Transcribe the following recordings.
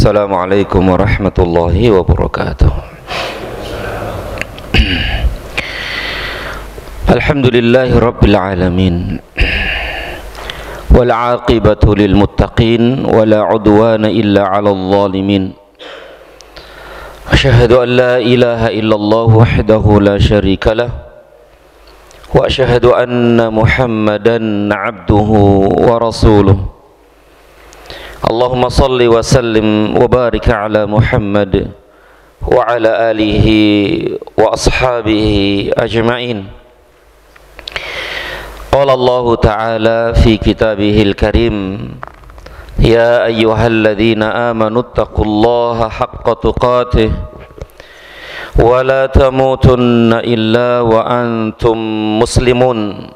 Assalamualaikum warahmatullahi wabarakatuh. Alhamdulillahi rabbil alamin. Wal 'aqibatu lil muttaqin wa la 'udwana illa 'alal zalimin. Asyhadu an la ilaha illallah wahdahu la syarika lah wa asyhadu anna Muhammadan 'abduhu wa rasuluh. Allahumma salli wa sallim wa barik ala Muhammad wa ala alihi wa ashabihi ajma'in. Qala Allah Ta'ala fi kitabihil karim, ya ayyuhalladzina amanu taqullaha haqqa tuqatih wa la tamutunna illa wa antum muslimun.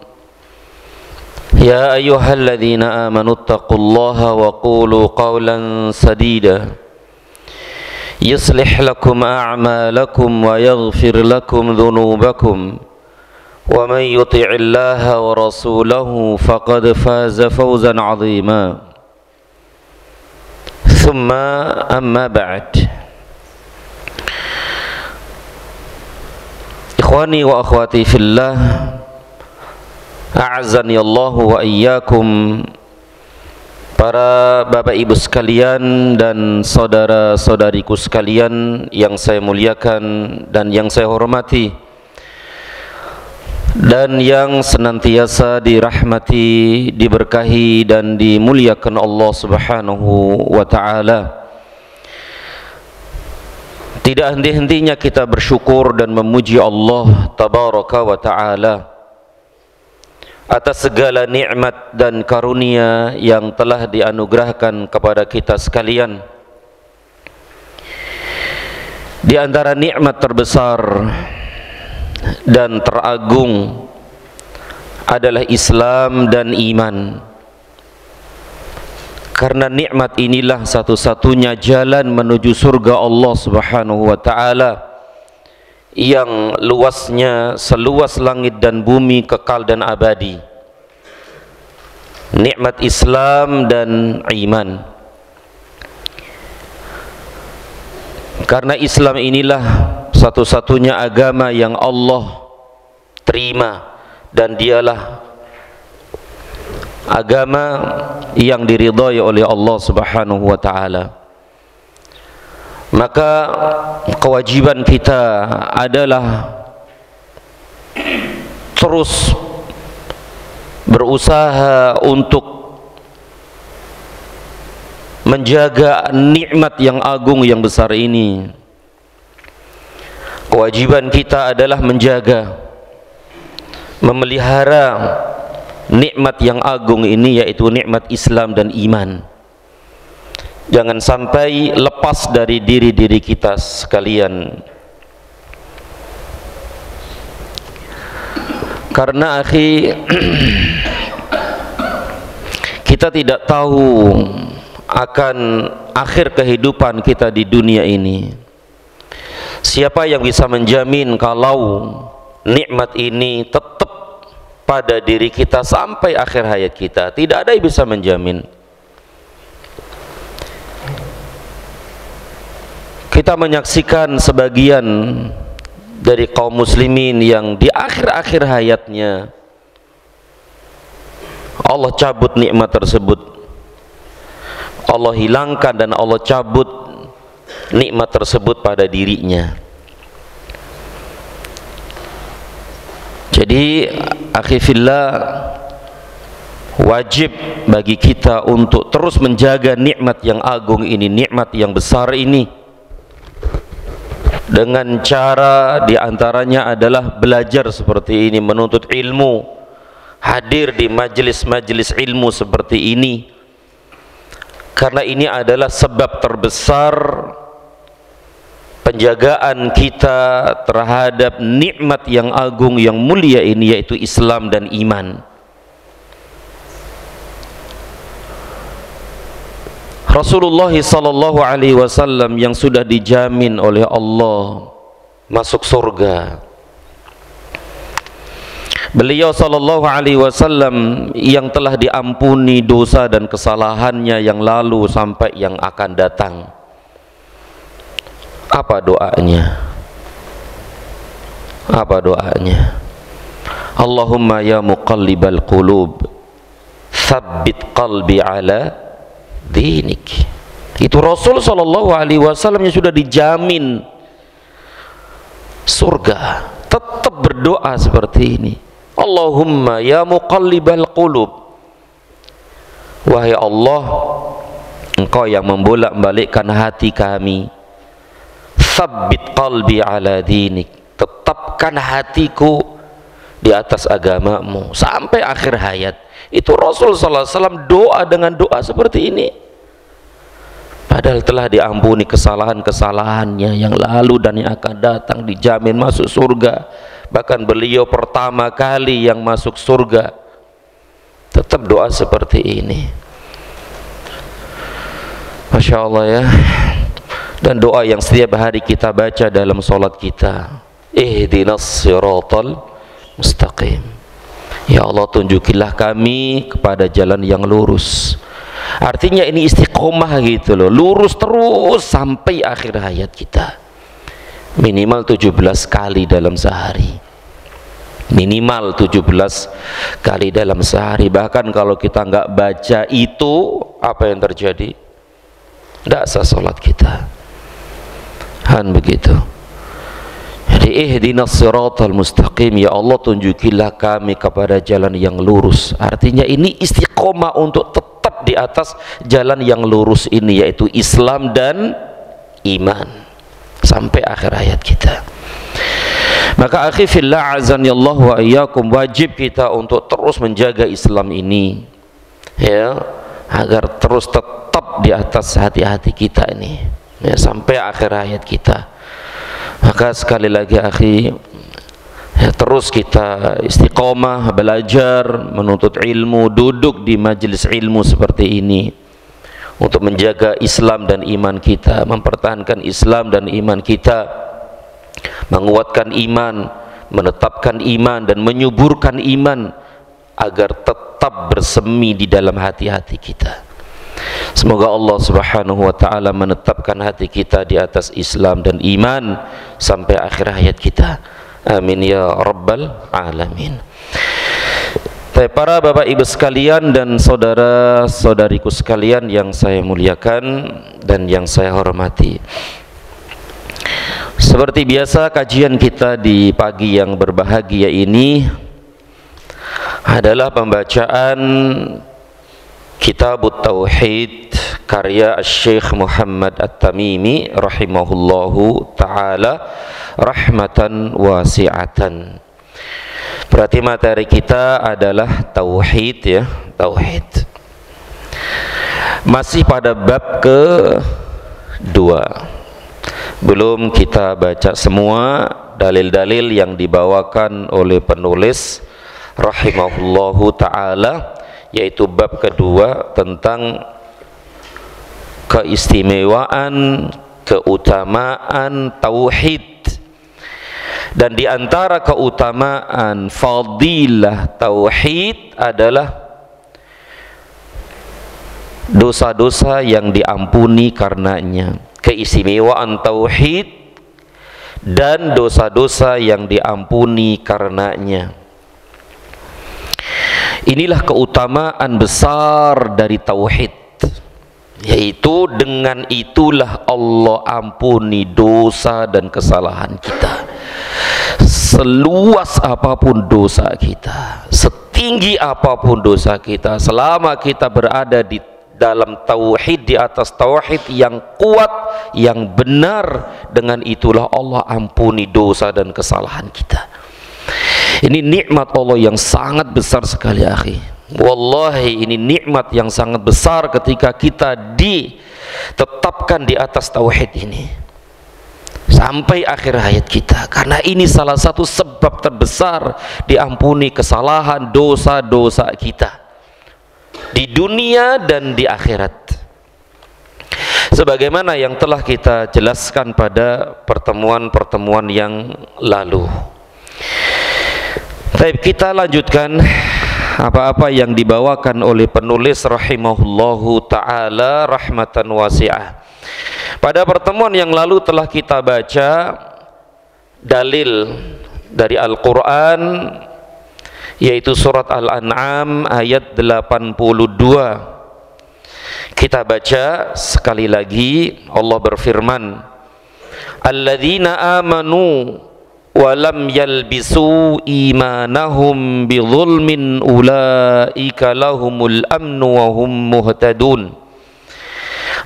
يا أيها الذين آمنوا اتقوا الله وقولوا قولا سديدا يصلح لكم أعمالكم ويغفر لكم ذنوبكم ومن يطع الله ورسوله فقد فاز فوزا عظيما ثم أما بعد. إخواني وأخواتي في الله, a'azzani Allahu wa iyyakum, para bapak ibu sekalian dan saudara-saudariku sekalian yang saya muliakan dan yang saya hormati, dan yang senantiasa dirahmati, diberkahi dan dimuliakan Allah Subhanahu wa ta'ala. Tidak henti-hentinya kita bersyukur dan memuji Allah Tabaraka wa ta'ala atas segala nikmat dan karunia yang telah dianugerahkan kepada kita sekalian. Di antara nikmat terbesar dan teragung adalah Islam dan iman. Karena nikmat inilah satu-satunya jalan menuju surga Allah Subhanahu wa ta'ala yang luasnya seluas langit dan bumi, kekal dan abadi. Nikmat Islam dan iman. Karena Islam inilah satu-satunya agama yang Allah terima, dan dialah agama yang diridhai oleh Allah Subhanahu wa ta'ala. Maka kewajiban kita adalah terus berusaha untuk menjaga nikmat yang agung yang besar ini. Kewajiban kita adalah menjaga, memelihara nikmat yang agung ini, yaitu nikmat Islam dan iman. Jangan sampai lepas dari diri-diri kita sekalian. Karena akhi, kita tidak tahu akan akhir kehidupan kita di dunia ini. Siapa yang bisa menjamin kalau nikmat ini tetap pada diri kita sampai akhir hayat kita? Tidak ada yang bisa menjamin. Kita menyaksikan sebagian dari kaum muslimin yang di akhir-akhir hayatnya Allah cabut nikmat tersebut, Allah hilangkan dan Allah cabut nikmat tersebut pada dirinya. Jadi akhi fillah, wajib bagi kita untuk terus menjaga nikmat yang agung ini, nikmat yang besar ini, dengan cara diantaranya adalah belajar seperti ini, menuntut ilmu, hadir di majelis-majelis ilmu seperti ini. Karena ini adalah sebab terbesar penjagaan kita terhadap nikmat yang agung yang mulia ini, yaitu Islam dan iman. Rasulullah sallallahu alaihi wasallam yang sudah dijamin oleh Allah masuk surga, Beliau sallallahu alaihi wasallam yang telah diampuni dosa dan kesalahannya yang lalu sampai yang akan datang. Apa doanya? Apa doanya? Allahumma ya muqallibal qulub, tsabbit qalbi ala dinik. Itu Rasul sallallahu alaihi wasallam yang sudah dijamin surga, tetap berdoa seperti ini. Allahumma ya muqallibal qulub, wahai Allah, Engkau yang membolak-balikkan hati kami, tsabbit qalbi ala dinik, tetapkan hatiku di atas agamamu sampai akhir hayat. Itu Rasul sallallahu alaihi wasallam doa dengan doa seperti ini, padahal telah diampuni kesalahan-kesalahannya yang lalu dan yang akan datang, dijamin masuk surga. Bahkan beliau pertama kali yang masuk surga, tetap doa seperti ini. Masya Allah ya. Dan doa yang setiap hari kita baca dalam sholat kita, ihdinas siratal mustaqim, ya Allah tunjukilah kami kepada jalan yang lurus. Artinya ini istiqomah gitu loh, lurus terus sampai akhir hayat kita. Minimal 17 kali dalam sehari, minimal 17 kali dalam sehari. Bahkan kalau kita nggak baca itu, apa yang terjadi? Tidak sah sholat kita. Han begitu. Jadi ihdinas siratal mustaqim, ya Allah tunjukilah kami kepada jalan yang lurus. Artinya ini istiqomah untuk tetap di atas jalan yang lurus ini, yaitu Islam dan iman sampai akhir hayat kita. Maka akhi fillah azani Allah wa iyyakum, wajib kita untuk terus menjaga Islam ini ya, agar terus tetap di atas hati-hati kita ini ya, sampai akhir hayat kita. Maka sekali lagi akhi ya, terus kita istiqomah belajar, menuntut ilmu, duduk di majelis ilmu seperti ini untuk menjaga Islam dan iman kita, mempertahankan Islam dan iman kita, menguatkan iman, menetapkan iman dan menyuburkan iman agar tetap bersemi di dalam hati-hati kita. Semoga Allah subhanahu wa ta'ala menetapkan hati kita di atas Islam dan iman sampai akhir hayat kita. Amin ya rabbal alamin. Para bapak ibu sekalian dan saudara-saudariku sekalian yang saya muliakan dan yang saya hormati, seperti biasa kajian kita di pagi yang berbahagia ini adalah pembacaan Kitabut Tauhid karya Syekh Muhammad At-Tamimi rahimahullahu ta'ala rahmatan wasi'atan. Berarti materi kita adalah Tauhid ya, Tauhid. Masih pada bab kedua. Belum kita baca semua dalil-dalil yang dibawakan oleh penulis rahimahullahu ta'ala, yaitu bab kedua tentang keistimewaan, keutamaan tauhid. Dan di antara keutamaan fadilah tauhid adalah dosa-dosa yang diampuni karenanya. Keistimewaan tauhid dan dosa-dosa yang diampuni karenanya. Inilah keutamaan besar dari tauhid, yaitu dengan itulah Allah ampuni dosa dan kesalahan kita. Seluas apapun dosa kita, setinggi apapun dosa kita, selama kita berada di dalam tauhid, di atas tauhid yang kuat, yang benar, dengan itulah Allah ampuni dosa dan kesalahan kita. Ini nikmat Allah yang sangat besar sekali akhi. Wallahi ini nikmat yang sangat besar ketika kita ditetapkan di atas tauhid ini sampai akhir hayat kita, karena ini salah satu sebab terbesar diampuni kesalahan, dosa-dosa kita di dunia dan di akhirat, sebagaimana yang telah kita jelaskan pada pertemuan-pertemuan yang lalu. Baik, kita lanjutkan apa-apa yang dibawakan oleh penulis rahimahullahu ta'ala rahmatan wasi'ah. Pada pertemuan yang lalu telah kita baca dalil dari Al-Quran, yaitu surat Al-An'am ayat 82. Kita baca sekali lagi. Allah berfirman, alladzina amanu wa lam yalbisu imanahum bizulmin ulaika lahumul amnu wa hum muhtadun.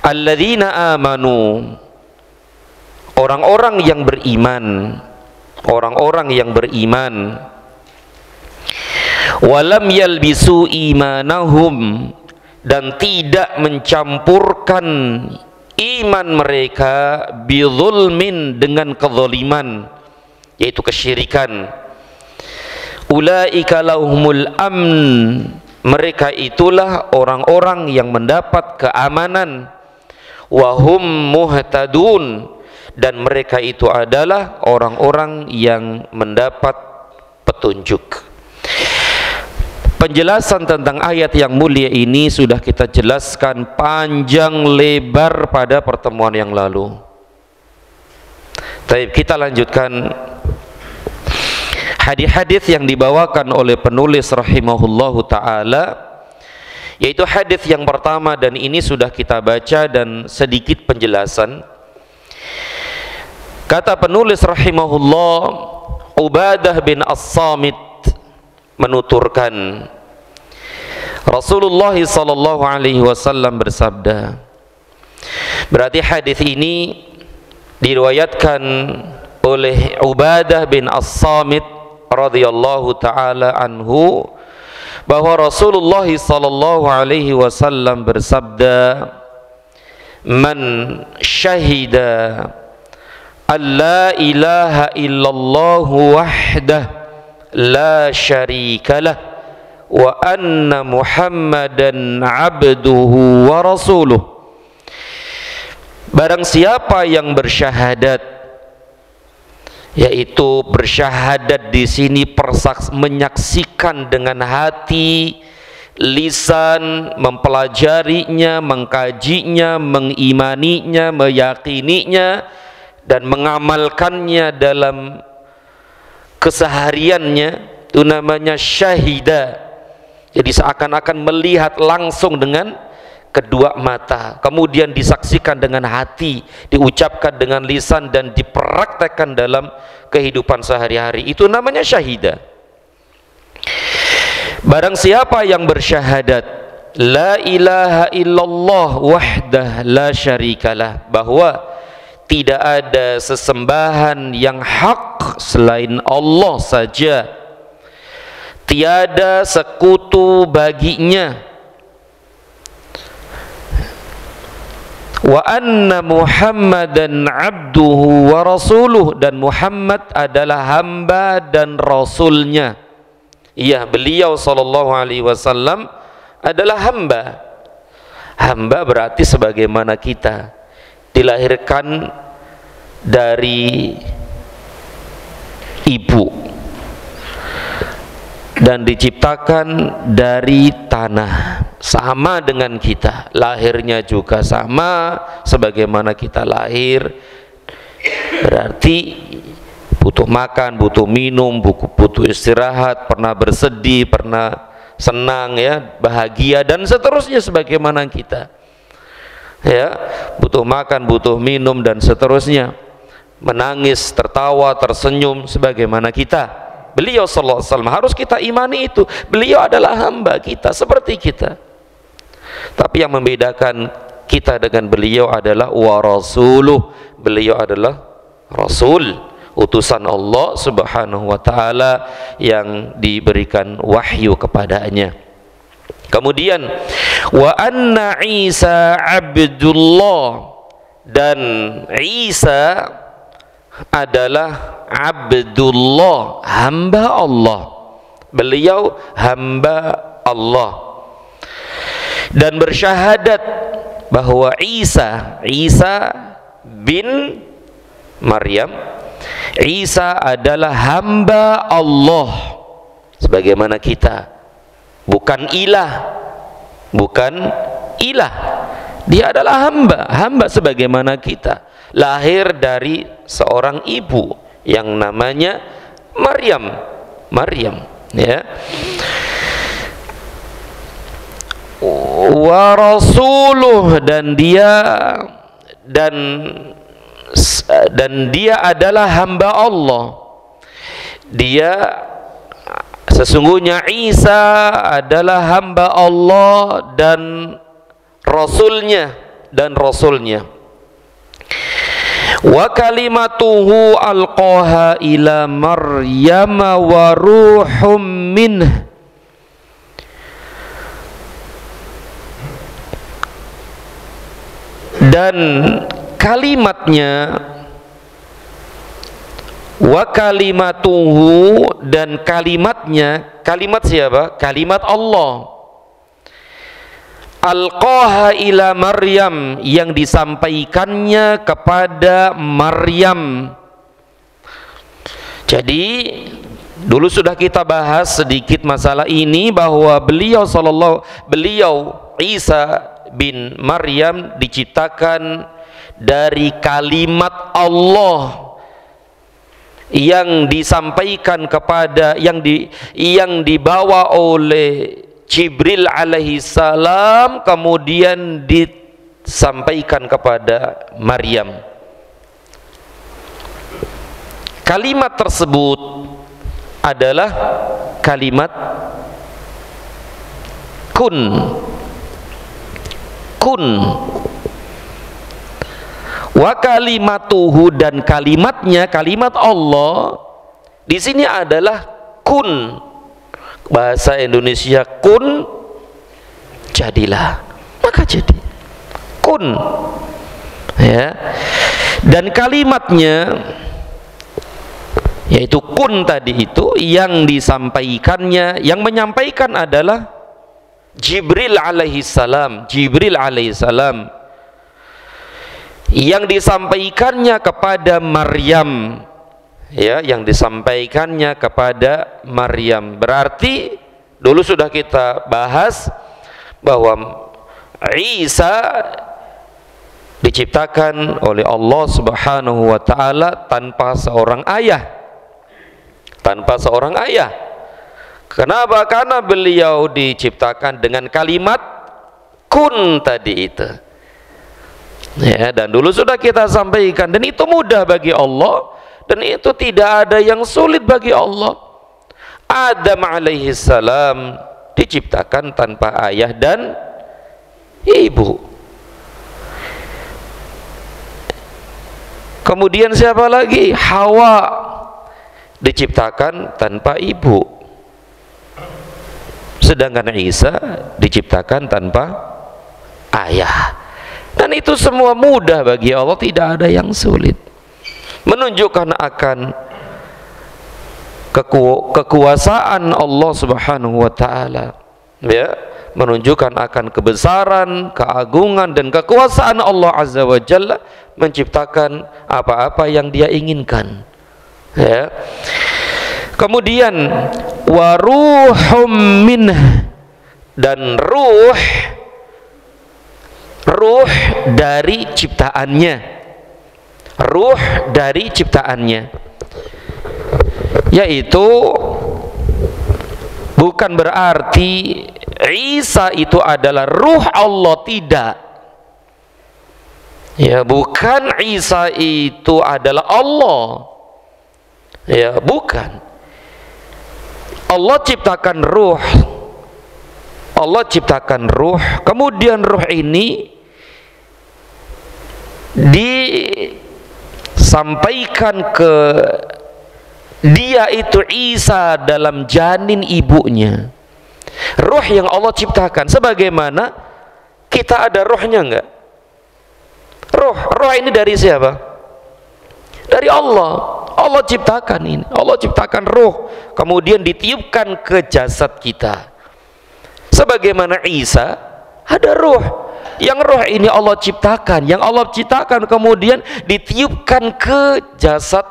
Alladzina amanu, orang-orang yang beriman, orang-orang yang beriman, walam yalbisu imanahum, dan tidak mencampurkan iman mereka bizulmin, dengan kezaliman, yaitu kesyirikan. Ulaika lahumul amn, mereka itulah orang-orang yang mendapat keamanan. Wahum muhtadun, dan mereka itu adalah orang-orang yang mendapat petunjuk. Penjelasan tentang ayat yang mulia ini sudah kita jelaskan panjang lebar pada pertemuan yang lalu. Baik, kita lanjutkan hadis-hadis yang dibawakan oleh penulis rahimahullahu ta'ala, yaitu hadis yang pertama, dan ini sudah kita baca dan sedikit penjelasan. Kata penulis rahimahullah, Ubadah bin As-Samit menuturkan, Rasulullah sallallahu alaihi wasallam bersabda. Berarti hadis ini diriwayatkan oleh Ubadah bin As-Samit radhiyallahu taala anhu, bahwa Rasulullah sallallahu alaihi wasallam bersabda, man syahida alla ilaha illallah wahdah la syarikalah wa anna muhammadan abduhu wa rasuluh. Barang siapa yang bersyahadat, yaitu bersyahadat di sini menyaksikan dengan hati, lisan, mempelajarinya, mengkajinya, mengimaninya, meyakininya, dan mengamalkannya dalam kesehariannya, itu namanya syahida. Jadi seakan-akan melihat langsung dengan kedua mata, kemudian disaksikan dengan hati, diucapkan dengan lisan, dan dipraktekkan dalam kehidupan sehari-hari. Itu namanya syahida. Barang siapa yang bersyahadat la ilaha illallah wahdah la syarikalah, bahwa tidak ada sesembahan yang hak selain Allah saja, tiada sekutu baginya, wa anna muhammadan abduhu wa rasuluh, dan Muhammad adalah hamba dan rasulnya. Iya, beliau sallallahu alaihi wasallam adalah hamba. Hamba berarti sebagaimana kita, dilahirkan dari ibu dan diciptakan dari tanah, sama dengan kita, lahirnya juga sama sebagaimana kita lahir. Berarti butuh makan, butuh minum, butuh istirahat, pernah bersedih, pernah senang, ya, bahagia, dan seterusnya sebagaimana kita, ya, butuh makan, butuh minum, dan seterusnya, menangis, tertawa, tersenyum sebagaimana kita. Beliau sallallahu alaihi wasallam harus kita imani itu. Beliau adalah hamba kita seperti kita. Tapi yang membedakan kita dengan beliau adalah wa rasuluh. Beliau adalah rasul, utusan Allah subhanahu wa ta'ala yang diberikan wahyu kepadanya. Kemudian wa anna Isa abdullah, dan Isa adalah abdullah, hamba Allah. Beliau hamba Allah. Dan bersyahadat bahwa Isa bin Maryam, Isa adalah hamba Allah sebagaimana kita, bukan ilah, Dia adalah hamba sebagaimana kita. Lahir dari seorang ibu yang namanya Maryam, ya. Wa rasuluh, dan dia adalah hamba Allah. Dia sesungguhnya Isa adalah hamba Allah dan rasulnya. Wa kalimatuhu alqaha ila Maryam wa ruhum minh, dan kalimatnya, wa kalimatuhu, dan kalimatnya, kalimat siapa? Kalimat Allah. Alqaha ila Maryam, yang disampaikannya kepada Maryam. Jadi dulu sudah kita bahas sedikit masalah ini, bahwa beliau Isa bin Maryam diciptakan dari kalimat Allah yang disampaikan kepada yang dibawa oleh Jibril alaihi salam, kemudian disampaikan kepada Maryam. Kalimat tersebut adalah kalimat kun. Wa kalimatuhu, dan kalimatnya, kalimat Allah di sini adalah kun. Bahasa Indonesia kun, jadilah, maka jadi kun, ya. Dan kalimatnya, yaitu kun tadi itu, yang disampaikannya, yang menyampaikan adalah Jibril alaihi salam, yang disampaikannya kepada Maryam, ya, yang disampaikannya kepada Maryam. Berarti dulu sudah kita bahas bahwa Isa diciptakan oleh Allah Subhanahu wa taala tanpa seorang ayah. Kenapa? Karena beliau diciptakan dengan kalimat kun tadi itu. Ya, dan dulu sudah kita sampaikan, dan itu mudah bagi Allah, dan itu tidak ada yang sulit bagi Allah. Adam alaihi salam diciptakan tanpa ayah dan ibu. Kemudian siapa lagi? Hawa diciptakan tanpa ibu. Sedangkan Isa diciptakan tanpa ayah. Dan itu semua mudah bagi Allah, tidak ada yang sulit. Menunjukkan akan kekuasaan Allah Subhanahu wa taala, ya, menunjukkan akan kebesaran, keagungan dan kekuasaan Allah Azza wa Jalla menciptakan apa-apa yang Dia inginkan, ya. Kemudian waruhum minh, dan ruh dari ciptaannya, yaitu bukan berarti Isa itu adalah ruh Allah, tidak, ya, bukan Isa itu adalah Allah, ya, bukan. Allah ciptakan ruh, kemudian ruh ini disampaikan ke dia itu Isa dalam janin ibunya. Ruh yang Allah ciptakan, sebagaimana kita ada ruhnya enggak? Ruh ini dari siapa? Dari Allah. Allah ciptakan ini, Allah ciptakan ruh, kemudian ditiupkan ke jasad kita. Sebagaimana Isa ada ruh, yang ruh ini Allah ciptakan, kemudian ditiupkan ke jasad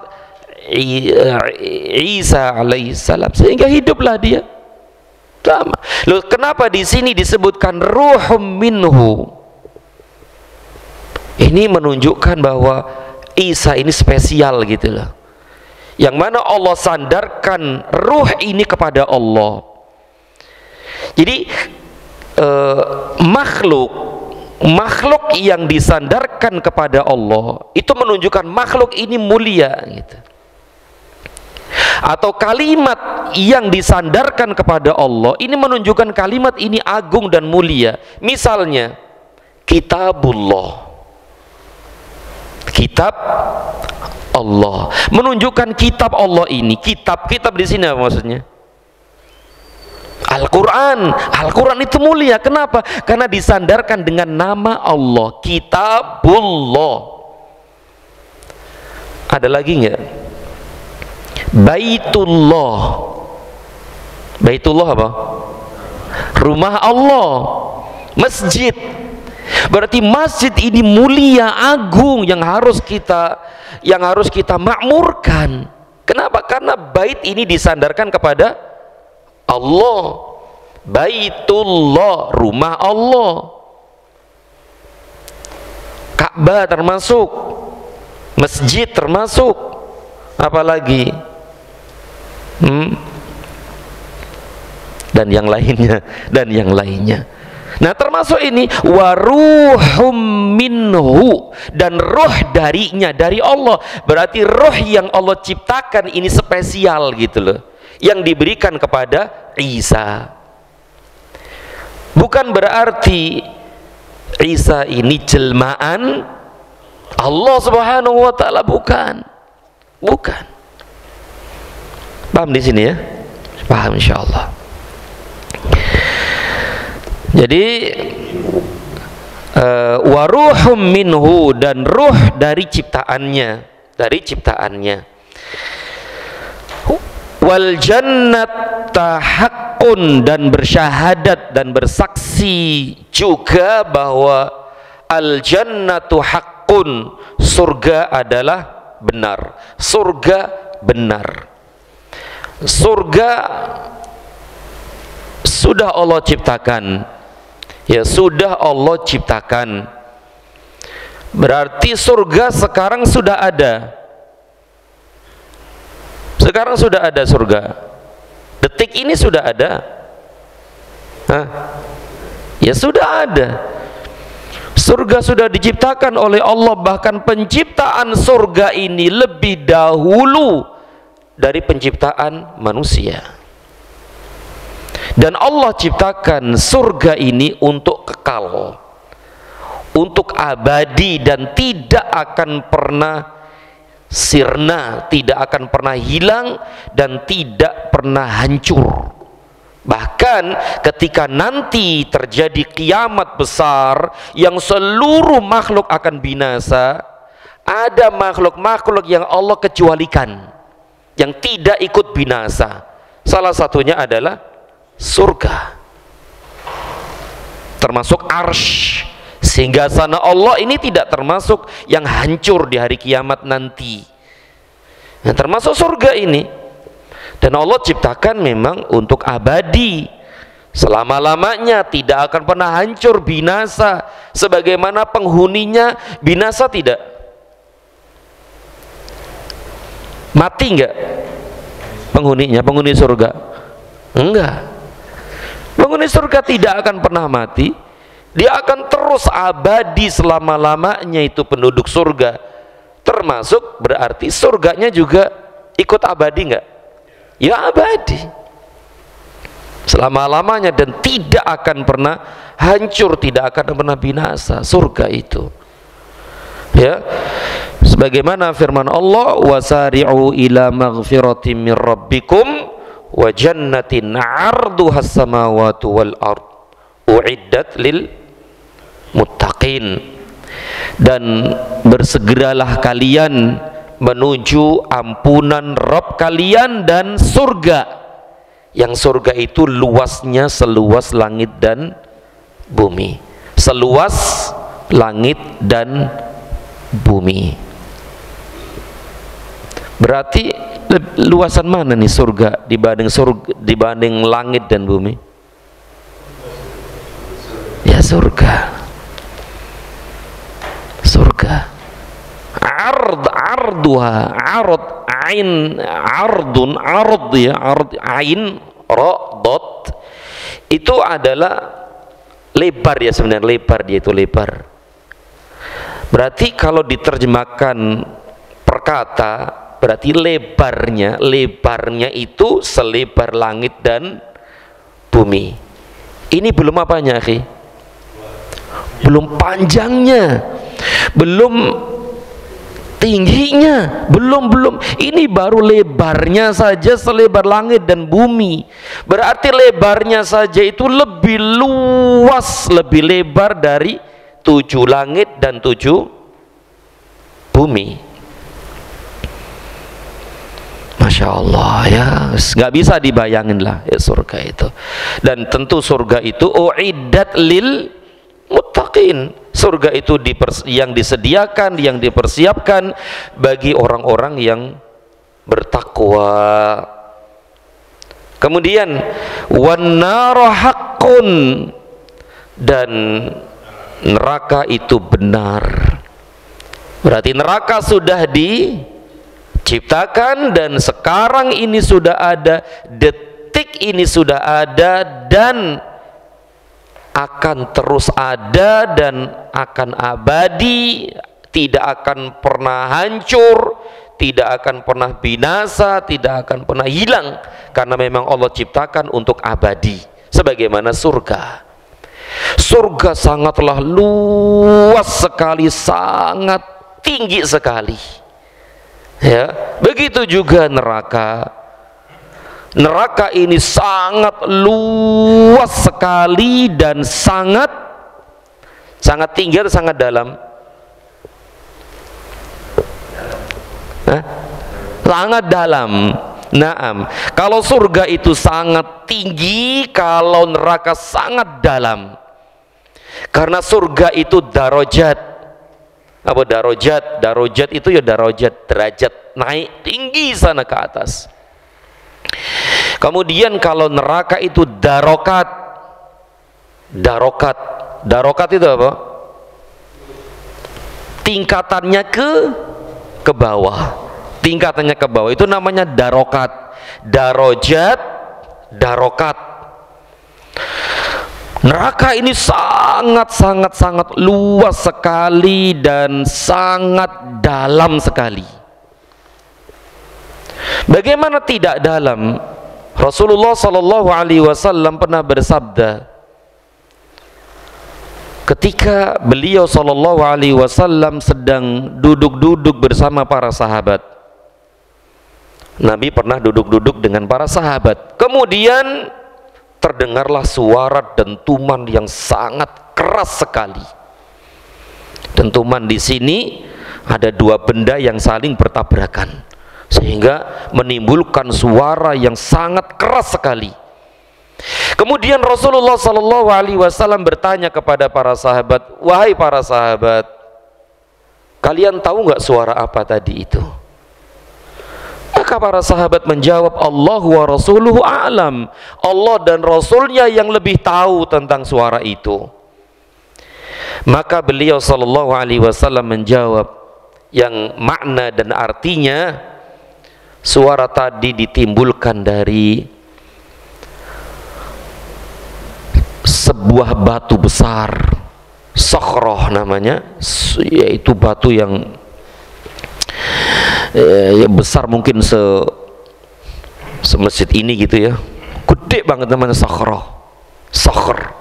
Isa alaihissalam, sehingga hiduplah dia. Sama. Loh, kenapa di sini disebutkan ruhum minhu? Ini menunjukkan bahwa Isa ini spesial gitu loh, yang mana Allah sandarkan ruh ini kepada Allah. Jadi makhluk yang disandarkan kepada Allah itu menunjukkan makhluk ini mulia gitu. Atau kalimat yang disandarkan kepada Allah ini menunjukkan kalimat ini agung dan mulia. Misalnya kitabullah, kitab Allah, menunjukkan kitab Allah ini. Kitab di sini apa maksudnya? Al-Quran. Al-Quran itu mulia. Kenapa? Karena disandarkan dengan nama Allah, kitabullah. Ada lagi nggak? Baitullah. Baitullah apa? Rumah Allah, masjid. Berarti masjid ini mulia, agung, yang harus kita makmurkan. Kenapa? Karena bait ini disandarkan kepada Allah. Baitullah, rumah Allah. Ka'bah termasuk, masjid termasuk. Apalagi dan yang lainnya. Nah, termasuk ini waruhum minhu, dan roh darinya, dari Allah. Berarti roh yang Allah ciptakan ini spesial gitu loh, yang diberikan kepada Isa. Bukan berarti Isa ini jelmaan Allah Subhanahu wa taala, bukan. Paham di sini ya? Paham insyaallah. Jadi waruhum minhu, dan ruh dari ciptaannya, wal jannata haqqun, dan bersyahadat dan bersaksi juga bahwa al jannatu haqqun, surga adalah benar. Surga benar. Surga sudah Allah ciptakan. Ya, sudah Allah ciptakan. Berarti surga sekarang sudah ada. Sekarang sudah ada surga. Detik ini sudah ada. Hah? Ya sudah ada. Surga sudah diciptakan oleh Allah. Bahkan penciptaan surga ini lebih dahulu dari penciptaan manusia. Dan Allah ciptakan surga ini untuk kekal, untuk abadi, dan tidak akan pernah sirna, tidak akan pernah hilang, dan tidak pernah hancur. Bahkan ketika nanti terjadi kiamat besar yang seluruh makhluk akan binasa, ada makhluk-makhluk yang Allah kecualikan, yang tidak ikut binasa. Salah satunya adalah surga, termasuk arsy. Sehingga sana Allah ini tidak termasuk yang hancur di hari kiamat nanti. Nah, termasuk surga ini. Dan Allah ciptakan memang untuk abadi, selama-lamanya, tidak akan pernah hancur, binasa. Sebagaimana penghuninya binasa tidak? Mati enggak penghuninya, penghuni surga? Enggak. Penghuni surga tidak akan pernah mati. Dia akan terus abadi selama-lamanya, itu penduduk surga. Termasuk berarti surganya juga ikut abadi enggak? Ya abadi selama-lamanya, dan tidak akan pernah hancur, tidak akan pernah binasa surga itu. Ya, sebagaimana firman Allah, wasari'u ila maghfiratin min rabbikum wa jannatin 'arduhas samawati wal ard uiddat lil muttaqin, dan bersegeralah kalian menuju ampunan Rabb kalian dan surga, yang surga itu luasnya seluas langit dan bumi, seluas langit dan bumi. Berarti luasan mana nih surga dibanding langit dan bumi? Ya surga. surga. Arduha, ain, ardun, ard ya, ain, ra, dot, itu adalah lebar ya, sebenarnya lebar, dia itu lebar. Berarti kalau diterjemahkan per kata, berarti lebarnya itu selebar langit dan bumi. Ini belum apanya, akhi? Belum panjangnya, belum tingginya, belum. Ini baru lebarnya saja selebar langit dan bumi. Berarti lebarnya saja itu lebih luas, lebih lebar dari 7 langit dan 7 bumi. Masya Allah ya, nggak bisa dibayangin lah ya surga itu. Dan tentu surga itu uiddat lil muttaqin. Surga itu yang disediakan, yang dipersiapkan bagi orang-orang yang bertakwa. Kemudian wan naru haqqun, dan neraka itu benar. Berarti neraka sudah diciptakan dan sekarang ini sudah ada, detik ini sudah ada dan akan terus ada dan akan abadi, tidak akan pernah hancur, tidak akan pernah binasa, tidak akan pernah hilang, karena memang Allah ciptakan untuk abadi sebagaimana surga. Surga sangatlah luas sekali, sangat tinggi sekali ya. Begitu juga neraka. Neraka ini sangat luas sekali dan sangat tinggi atau sangat dalam? Sangat dalam. Naam. Kalau surga itu sangat tinggi, kalau neraka sangat dalam. Karena surga itu darajat. Apa darajat? Darajat itu ya darajat, derajat naik tinggi sana ke atas. Kemudian kalau neraka itu darokat. Darokat itu apa? Tingkatannya ke bawah. Tingkatannya ke bawah itu namanya darokat. Darajat, darokat. Neraka ini sangat luas sekali dan sangat dalam sekali. Bagaimana tidak dalam? Rasulullah sallallahu alaihi wasallam pernah bersabda ketika beliau sallallahu alaihi wasallam sedang duduk-duduk bersama para sahabat. Nabi pernah duduk-duduk dengan para sahabat. Kemudian terdengarlah suara dentuman yang sangat keras sekali. Dentuman di sini ada dua benda yang saling bertabrakan, sehingga menimbulkan suara yang sangat keras sekali. Kemudian Rasulullah sallallahu alaihi wasallam bertanya kepada para sahabat, "Wahai para sahabat, kalian tahu nggak suara apa tadi itu?" Maka para sahabat menjawab, "Allah wa rasuluhu a'lam." Allah dan Rasulnya yang lebih tahu tentang suara itu. Maka beliau sallallahu alaihi wasallam menjawab, yang makna dan artinya, suara tadi ditimbulkan dari sebuah batu besar, sakhroh namanya, yaitu batu yang besar mungkin semasjid ini gitu ya, gede banget namanya sakhroh. Sakhr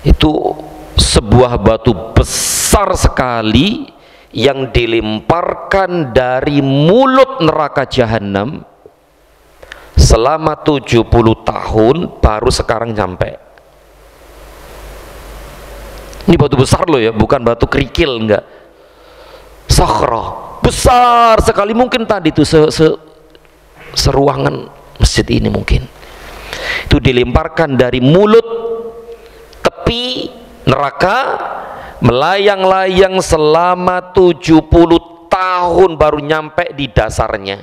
itu sebuah batu besar sekali yang dilemparkan dari mulut neraka jahanam selama 70 tahun baru sekarang nyampe. Ini batu besar loh ya, bukan batu kerikil, enggak. Sakhroh besar sekali, mungkin tadi itu seruangan masjid ini mungkin. Itu dilemparkan dari mulut tepi neraka, melayang-layang selama 70 tahun baru nyampe di dasarnya.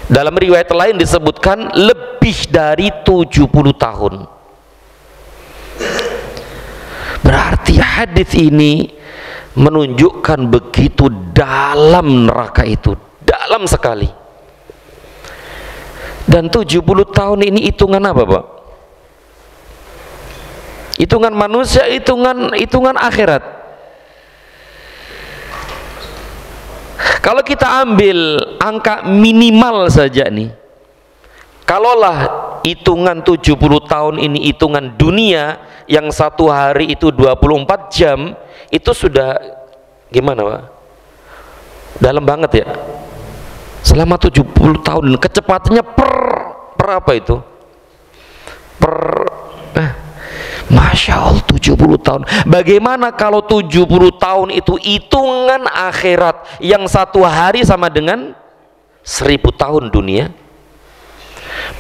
Dalam riwayat lain disebutkan lebih dari 70 tahun. Berarti hadis ini menunjukkan begitu dalam neraka itu, dalam sekali. Dan 70 tahun ini hitungan apa, Pak? Hitungan manusia, hitungan akhirat. Kalau kita ambil angka minimal saja nih, kalaulah hitungan 70 tahun ini hitungan dunia, yang satu hari itu 24 jam, itu sudah gimana, Pak? Dalam banget ya. Selama 70 tahun, kecepatannya per apa itu? Masya Allah, 70 tahun. Bagaimana kalau 70 tahun itu hitungan akhirat, yang satu hari sama dengan 1000 tahun dunia?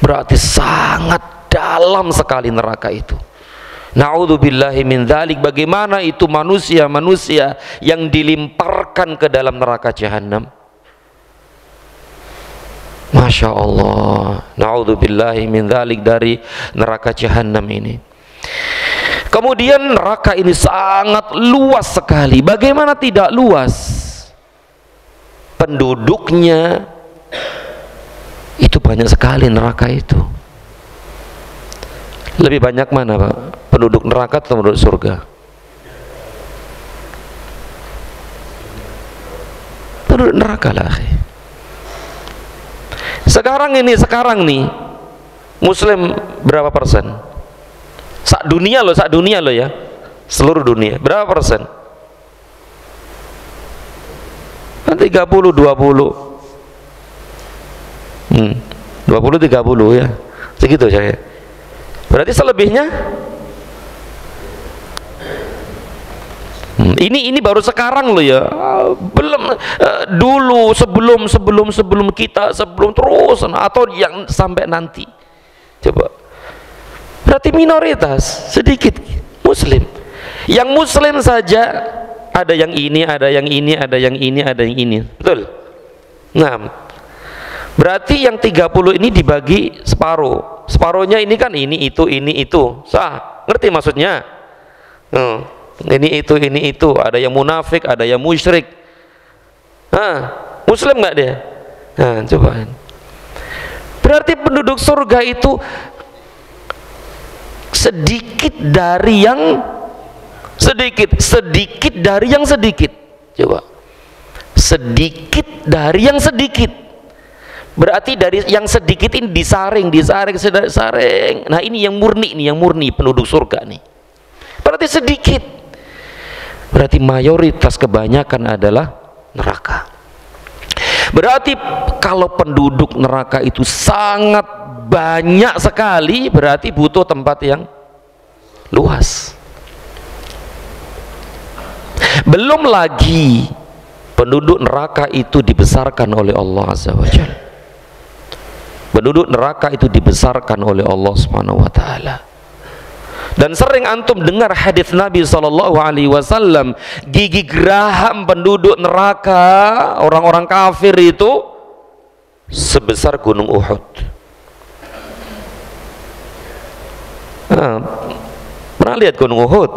Berarti sangat dalam sekali neraka itu. Na'udzubillahi min dzalik. Bagaimana itu manusia-manusia yang dilimparkan ke dalam neraka jahanam? Masya Allah. Na'udzubillahi min dzalik, dari neraka jahanam ini. Kemudian neraka ini sangat luas sekali. Bagaimana tidak luas? Penduduknya itu banyak sekali neraka itu. Lebih banyak mana, Pak? Penduduk neraka atau penduduk surga? Penduduk neraka lah. Sekarang nih Muslim berapa persen? Sak dunia loh ya, seluruh dunia berapa persen? 30, 20 20-30 ya, segitu saya. Berarti selebihnya ini baru sekarang loh ya, belum dulu, sebelum kita, sebelum terus, atau yang sampai nanti. Coba, berarti minoritas, sedikit Muslim. Yang Muslim saja ada yang ini, ada yang ini, ada yang ini, ada yang ini, betul? Nah, berarti yang 30 ini dibagi separuh. Separuhnya ini kan ini itu. Sah? Ngerti maksudnya? Ini itu. Ada yang munafik, ada yang musyrik. Muslim nggak dia? Coba. Berarti penduduk surga itu sedikit dari yang sedikit. Coba. Sedikit dari yang sedikit. Berarti dari yang sedikit ini disaring. Nah, ini yang murni penduduk surga nih. Berarti sedikit. Berarti mayoritas, kebanyakan adalah neraka. Berarti kalau penduduk neraka itu sangat banyak sekali, berarti butuh tempat yang luas. Belum lagi penduduk neraka itu dibesarkan oleh Allah Azza wa Jalla. Penduduk neraka itu dibesarkan oleh Allah Subhanahu wa taala. Dan sering antum dengar hadis Nabi SAW, gigi geraham penduduk neraka, orang-orang kafir itu sebesar gunung Uhud. Pernah lihat gunung Uhud?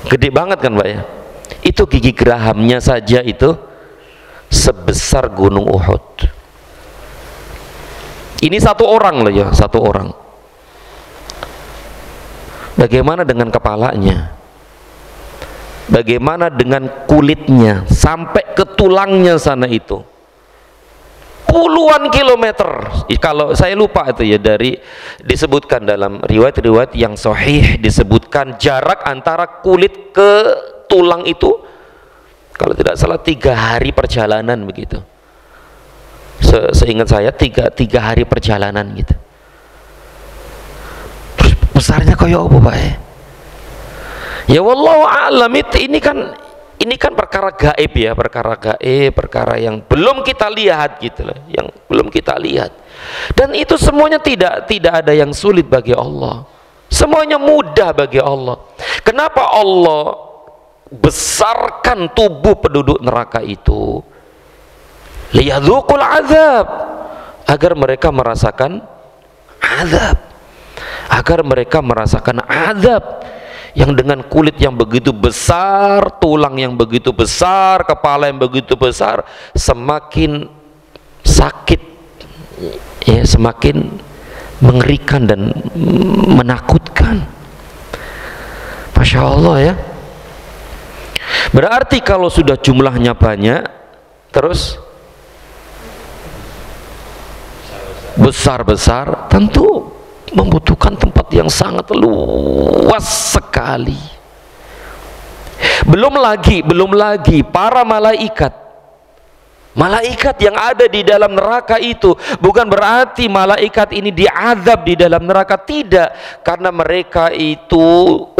Gede banget kan, Pak ya? Itu gigi gerahamnya saja itu sebesar gunung Uhud. Ini satu orang loh ya, satu orang. Bagaimana dengan kepalanya? Bagaimana dengan kulitnya sampai ke tulangnya sana itu? Puluhan kilometer. Kalau saya lupa itu ya, disebutkan dalam riwayat-riwayat yang sahih, disebutkan jarak antara kulit ke tulang itu, kalau tidak salah 3 hari perjalanan begitu. Seingat saya 3 hari perjalanan gitu. Terus besarnya kayak apa, Pak? Ya wallahu a'lam. Ini kan perkara gaib ya, perkara yang belum kita lihat gitu loh, yang belum kita lihat. Dan itu semuanya tidak ada yang sulit bagi Allah. Semuanya mudah bagi Allah. Kenapa Allah besarkan tubuh penduduk neraka itu? Liyadzuqul azab, agar mereka merasakan azab, yang dengan kulit yang begitu besar, tulang yang begitu besar, kepala yang begitu besar, semakin sakit, ya, semakin mengerikan dan menakutkan. Masya Allah ya. Berarti kalau sudah jumlahnya banyak, terus besar-besar, tentu membutuhkan tempat yang sangat luas sekali. Belum lagi para malaikat yang ada di dalam neraka itu. Bukan berarti malaikat ini diazab di dalam neraka, tidak, karena mereka itu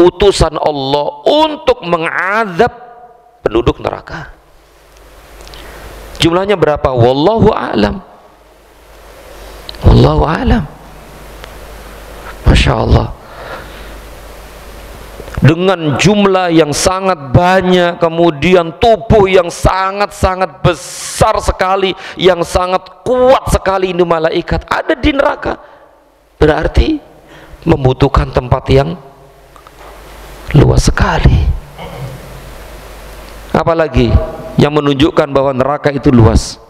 utusan Allah untuk mengazab penduduk neraka. Jumlahnya berapa? Wallahu a'lam. Wallahu a'lam. Masya Allah, dengan jumlah yang sangat banyak, kemudian tubuh yang sangat-sangat besar sekali, yang sangat kuat sekali, ini malaikat ada di neraka, berarti membutuhkan tempat yang luas sekali. Apalagi yang menunjukkan bahwa neraka itu luas?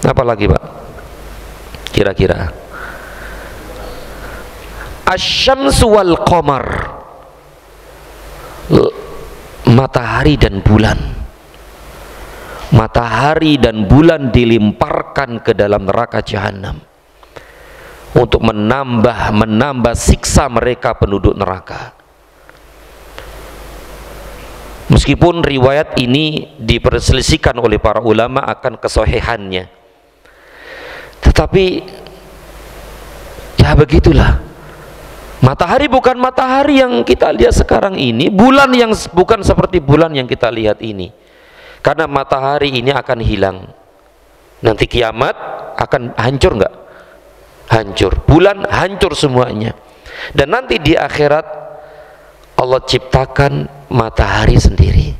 Apalagi Pak kira-kira? Asy-syamsu wal qamar, matahari dan bulan. Matahari dan bulan dilemparkan ke dalam neraka jahanam untuk menambah siksa mereka penduduk neraka. Meskipun riwayat ini diperselisihkan oleh para ulama akan kesohihannya, tetapi ya begitulah. Matahari bukan matahari yang kita lihat sekarang ini, bulan yang bukan seperti bulan yang kita lihat ini. Karena matahari ini akan hilang. Nanti kiamat akan hancur nggak? Hancur. Bulan hancur semuanya. Dan nanti di akhirat Allah ciptakan matahari sendiri.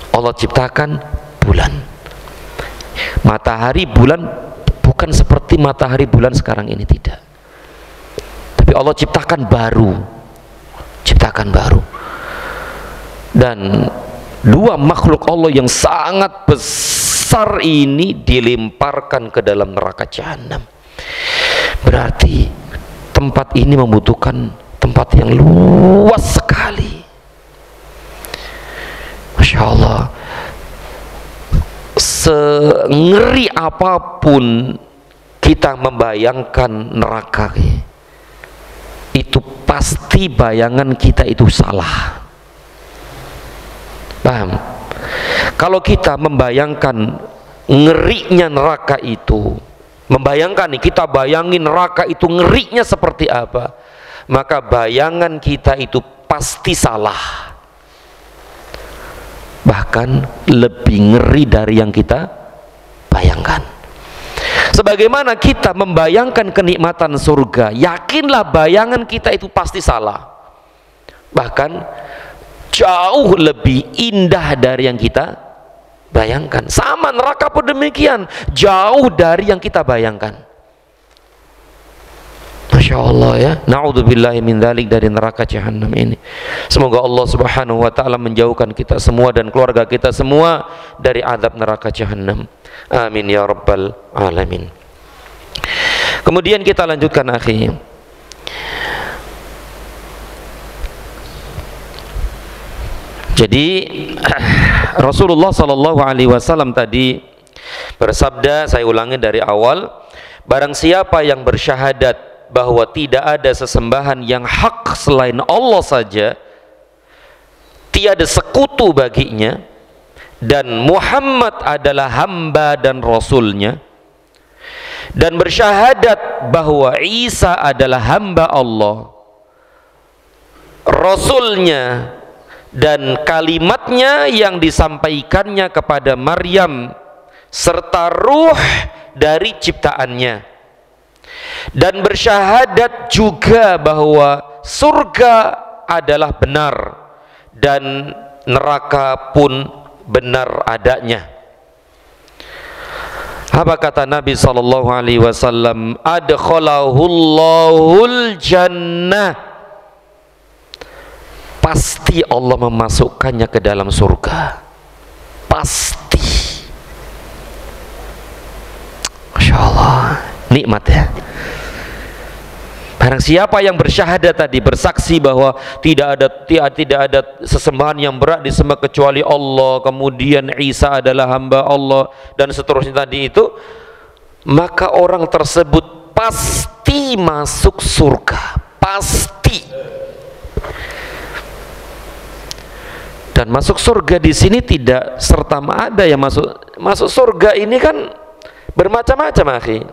Allah ciptakan bulan. Matahari bulan bukan seperti matahari bulan sekarang ini, tidak. Tapi Allah ciptakan baru, dan dua makhluk Allah yang sangat besar ini dilemparkan ke dalam neraka jahanam. Berarti tempat ini membutuhkan tempat yang luas sekali. Masya Allah, sengeri apapun kita membayangkan neraka, itu pasti bayangan kita itu salah. Paham? Kalau kita membayangkan ngerinya neraka itu, kita bayangin neraka itu ngerinya seperti apa, maka bayangan kita itu pasti salah, bahkan lebih ngeri dari yang kita bayangkan. Sebagaimana kita membayangkan kenikmatan surga, yakinlah bayangan kita itu pasti salah, bahkan jauh lebih indah dari yang kita bayangkan. Sama neraka pun demikian, jauh dari yang kita bayangkan. Masya Allah ya, na'udzubillahi min dzalik, dari neraka jahanam ini. Semoga Allah subhanahu wa ta'ala menjauhkan kita semua dan keluarga kita semua dari azab neraka jahanam. Amin ya rabbal alamin. Kemudian kita lanjutkan akhi. Jadi Rasulullah sallallahu alaihi wasallam tadi bersabda, saya ulangi dari awal, barang siapa yang bersyahadat bahwa tidak ada sesembahan yang hak selain Allah saja, tiada sekutu baginya, dan Muhammad adalah hamba dan rasulnya, dan bersyahadat bahwa Isa adalah hamba Allah, rasulnya, dan kalimatnya yang disampaikannya kepada Maryam serta ruh dari ciptaannya, dan bersyahadat juga bahwa surga adalah benar dan neraka pun benar adanya. Apa kata Nabi sallallahu alaihi wasallam? Adkhalahullahul jannah. Pasti Allah memasukkannya ke dalam surga. Pasti. Masya Allah, nikmat ya. Barang siapa yang bersyahadat tadi, bersaksi bahwa tidak ada sesembahan yang berat disembah kecuali Allah, kemudian Isa adalah hamba Allah, dan seterusnya tadi itu, maka orang tersebut pasti masuk surga, pasti. Dan masuk surga di sini tidak serta ada yang masuk surga ini kan bermacam-macam, akhi.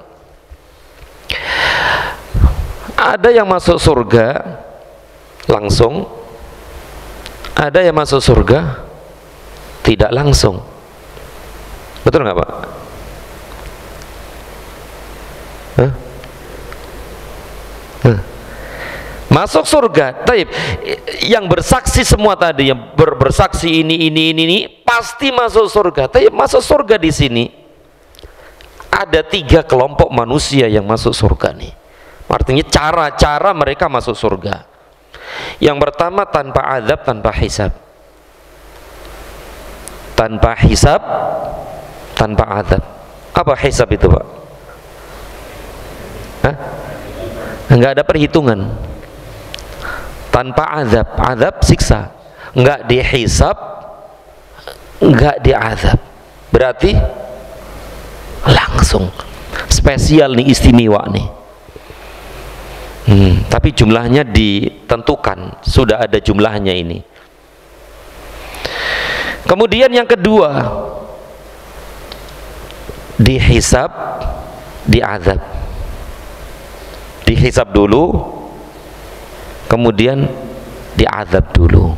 Ada yang masuk surga langsung, ada yang masuk surga tidak langsung. Betul nggak, Pak? Hah? Masuk surga, taib. Yang bersaksi semua tadi, yang bersaksi ini pasti masuk surga. Taib, masuk surga di sini ada 3 kelompok manusia yang masuk surga nih. Artinya cara-cara mereka masuk surga. Yang pertama tanpa azab, tanpa hisab. Tanpa hisab, tanpa azab. Apa hisab itu, Pak? Hah? Enggak ada perhitungan. Tanpa azab, azab siksa. Enggak dihisab, enggak diazab. Berarti langsung. Spesial nih, istimewa nih. Tapi jumlahnya ditentukan, sudah ada jumlahnya ini. Kemudian yang kedua, dihisab, diazab. Dihisab dulu, kemudian diazab dulu,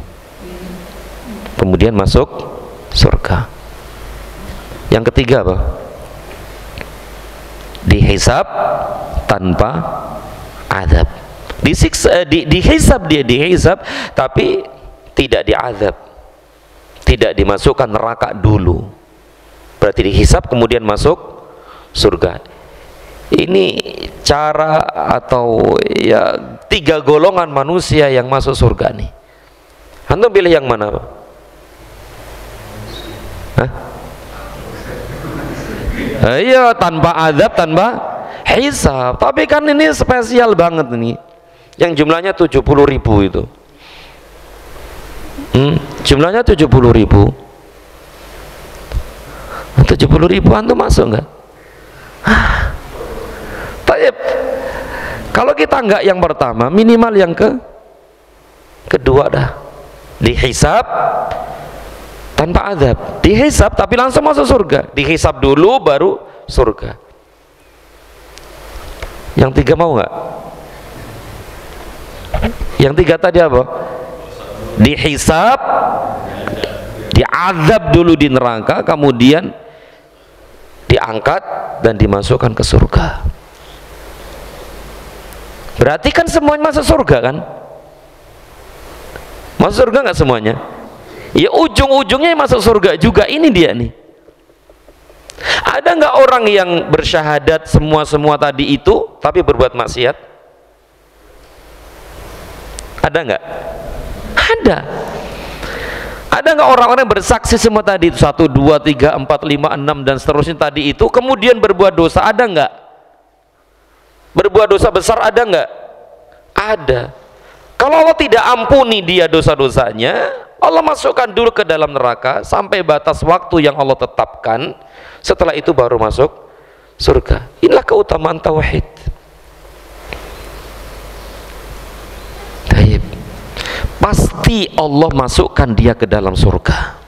kemudian masuk surga. Yang ketiga apa? Dihisab tanpa azab. Dihisab, dia dihisab tapi tidak diazab, tidak dimasukkan neraka dulu. Berarti dihisab kemudian masuk surga. Ini cara atau ya 3 golongan manusia yang masuk surga nih. Antum pilih yang mana, Pak? Hah? Iya, tanpa azab, tanpa hisab. Tapi kan ini spesial banget nih, yang jumlahnya 70.000 itu. Jumlahnya 70.000. 70.000 antum masuk nggak? Taib. Kalau kita nggak yang pertama, minimal yang kedua dah. Dihisab tanpa azab. Dihisab tapi langsung masuk surga. Dihisab dulu baru surga. Yang 3 mau nggak? Yang 3 tadi apa? Dihisab, diazab dulu di neraka, kemudian diangkat dan dimasukkan ke surga. Berarti kan semuanya masuk surga kan? Masuk surga nggak semuanya? Ya ujung-ujungnya masuk surga juga. Ini dia nih. Ada nggak orang yang bersyahadat semua tadi itu tapi berbuat maksiat? Ada nggak? Ada. Ada nggak orang-orang yang bersaksi semua tadi itu 1, 2, 3, 4, 5, 6 dan seterusnya tadi itu kemudian berbuat dosa? Ada nggak? Berbuat dosa besar ada nggak? Ada. Kalau Allah tidak ampuni dia dosa-dosanya, Allah masukkan dulu ke dalam neraka sampai batas waktu yang Allah tetapkan. Setelah itu baru masuk surga. Inilah keutamaan tauhid. Baik. Pasti Allah masukkan dia ke dalam surga.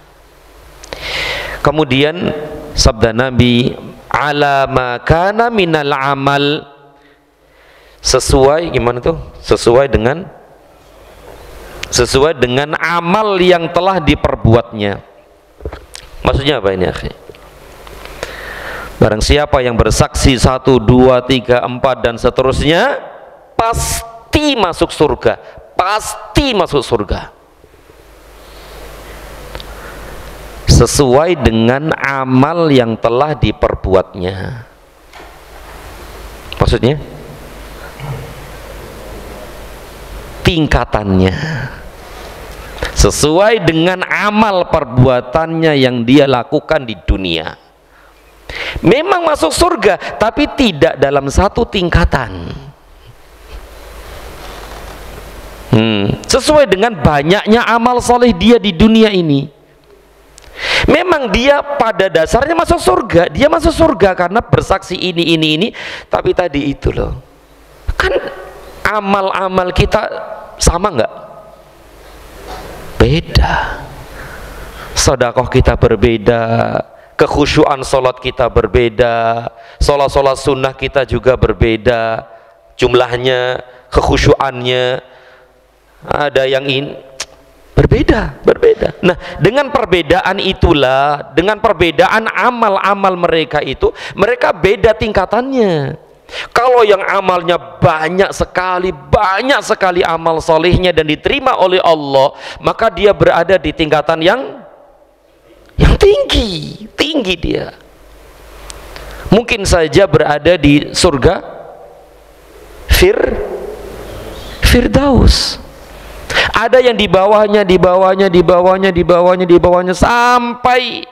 Kemudian sabda Nabi, ala ma kana minal amal, sesuai gimana tuh? Sesuai dengan amal yang telah diperbuatnya. Maksudnya apa ini, akhi? Barang siapa yang bersaksi 1, 2, 3, 4 dan seterusnya, pasti masuk surga. Pasti masuk surga. sesuai dengan amal yang telah diperbuatnya. Maksudnya tingkatannya sesuai dengan amal perbuatannya yang dia lakukan di dunia. Memang masuk surga, tapi tidak dalam satu tingkatan. Sesuai dengan banyaknya amal soleh dia di dunia ini. Memang dia pada dasarnya masuk surga, dia masuk surga karena bersaksi ini, tapi tadi itu loh, kan amal-amal kita sama nggak? Beda. Sedekah kita berbeda, kekhusyuan sholat kita berbeda, sholat sunnah kita juga berbeda, jumlahnya, kekhusyuannya, ada yang berbeda. Nah, dengan perbedaan itulah, dengan perbedaan amal-amal mereka itu, mereka beda tingkatannya. Kalau yang amalnya banyak sekali amal solehnya dan diterima oleh Allah, maka dia berada di tingkatan yang tinggi dia. Mungkin saja berada di surga Firdaus. Ada yang di bawahnya sampai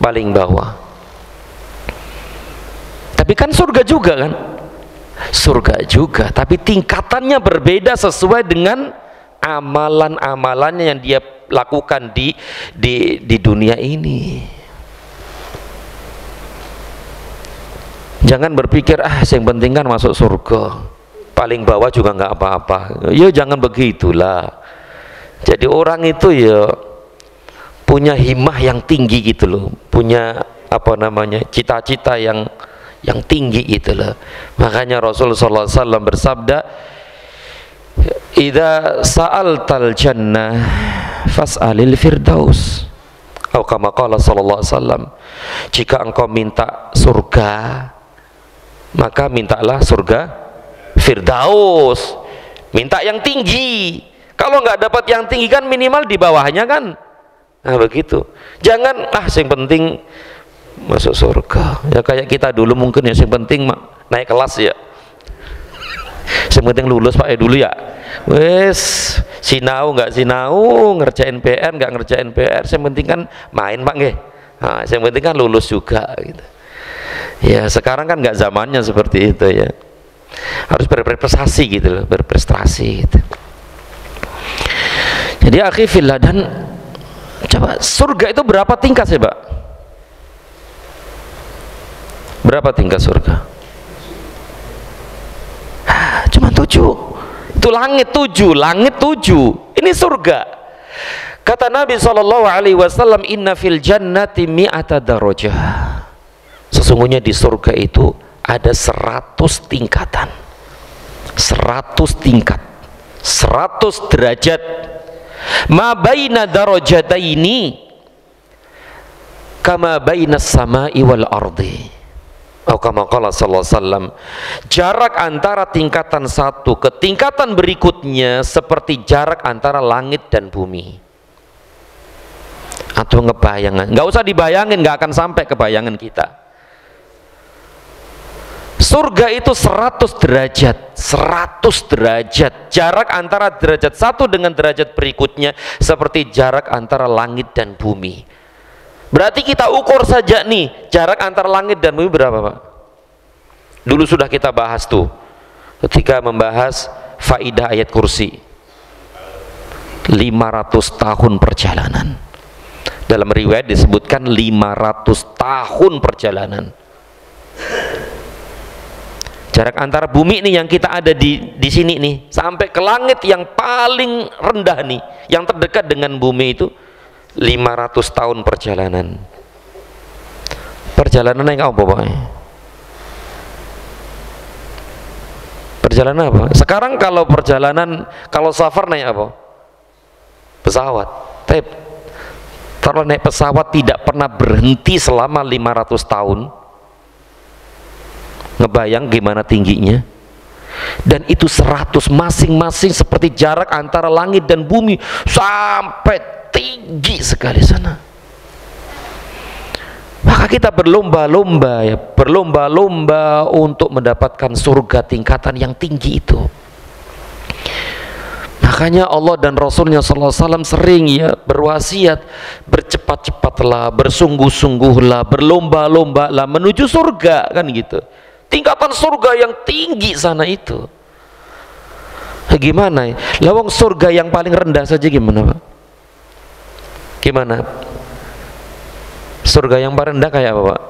paling bawah. Tapi kan surga juga kan? Surga juga, tapi tingkatannya berbeda sesuai dengan amalan-amalannya yang dia lakukan di dunia ini. Jangan berpikir yang penting kan masuk surga, paling bawah juga nggak apa-apa. Ya jangan begitulah. Jadi orang itu ya punya himmah yang tinggi gitu loh, punya cita-cita yang tinggi gitu loh. Makanya Rasulullah SAW bersabda, "Idza sa'altal jannah fas'alil firdaus." Atau kama qala sallallahu alaihi wasallam, jika engkau minta surga, maka mintalah surga Firdaus. Minta yang tinggi. Kalau nggak dapat yang tinggi kan minimal di bawahnya kan. Nah begitu. Jangan yang penting masuk surga. Ya kayak kita dulu mungkin ya, yang penting naik kelas ya. Yang penting lulus Pak dulu ya. Wes sinau nggak sinau, ngerjain PR nggak ngerjain PR, yang penting kan main Pak nggih. Nah, yang penting kan lulus juga gitu. Ya sekarang kan nggak zamannya seperti itu ya. Harus berprestasi gitu loh, berprestasi gitu. Jadi akhi fillah, dan coba surga itu berapa tingkat sih Pak? Berapa tingkat surga? Cuma 7. Itu langit 7, langit 7. Ini surga. Kata Nabi SAW, "Inna fil jannati mi'ata darajah." Sesungguhnya di surga itu ada 100 tingkatan. 100 tingkat. 100 derajat. Ma baina darajataini kama baina samai wal ardi. Atau kama qala sallallahu alaihi wasallam, jarak antara tingkatan satu ke tingkatan berikutnya seperti jarak antara langit dan bumi. Atau ngebayangan, nggak usah dibayangin, nggak akan sampai ke bayangan kita. Surga itu 100 derajat, 100 derajat. Jarak antara derajat satu dengan derajat berikutnya seperti jarak antara langit dan bumi. Berarti kita ukur saja nih, jarak antara langit dan bumi berapa Pak? Dulu sudah kita bahas tuh ketika membahas faidah ayat kursi. 500 tahun perjalanan. Dalam riwayat disebutkan 500 tahun perjalanan. Jarak antara bumi nih yang kita ada di sini nih sampai ke langit yang paling rendah nih, yang terdekat dengan bumi itu 500 tahun perjalanan. Perjalanan naik apa Pak? Perjalanan apa? Sekarang kalau perjalanan, kalau safar naik apa? Pesawat. Tapi kalau naik pesawat tidak pernah berhenti selama 500 tahun. Ngebayang gimana tingginya? Dan itu 100 masing-masing seperti jarak antara langit dan bumi sampai tinggi sekali sana. Maka kita berlomba-lomba ya, berlomba-lomba untuk mendapatkan surga tingkatan yang tinggi itu. Makanya Allah dan Rasulnya sallallahu alaihi wasallam sering ya berwasiat, bercepat-cepatlah, bersungguh-sungguhlah, berlomba-lombalah menuju surga, kan gitu. Tingkatan surga yang tinggi sana itu. Gimana? Lawang surga yang paling rendah saja gimana, Pak? Gimana? Surga yang paling rendah kayak apa, Pak?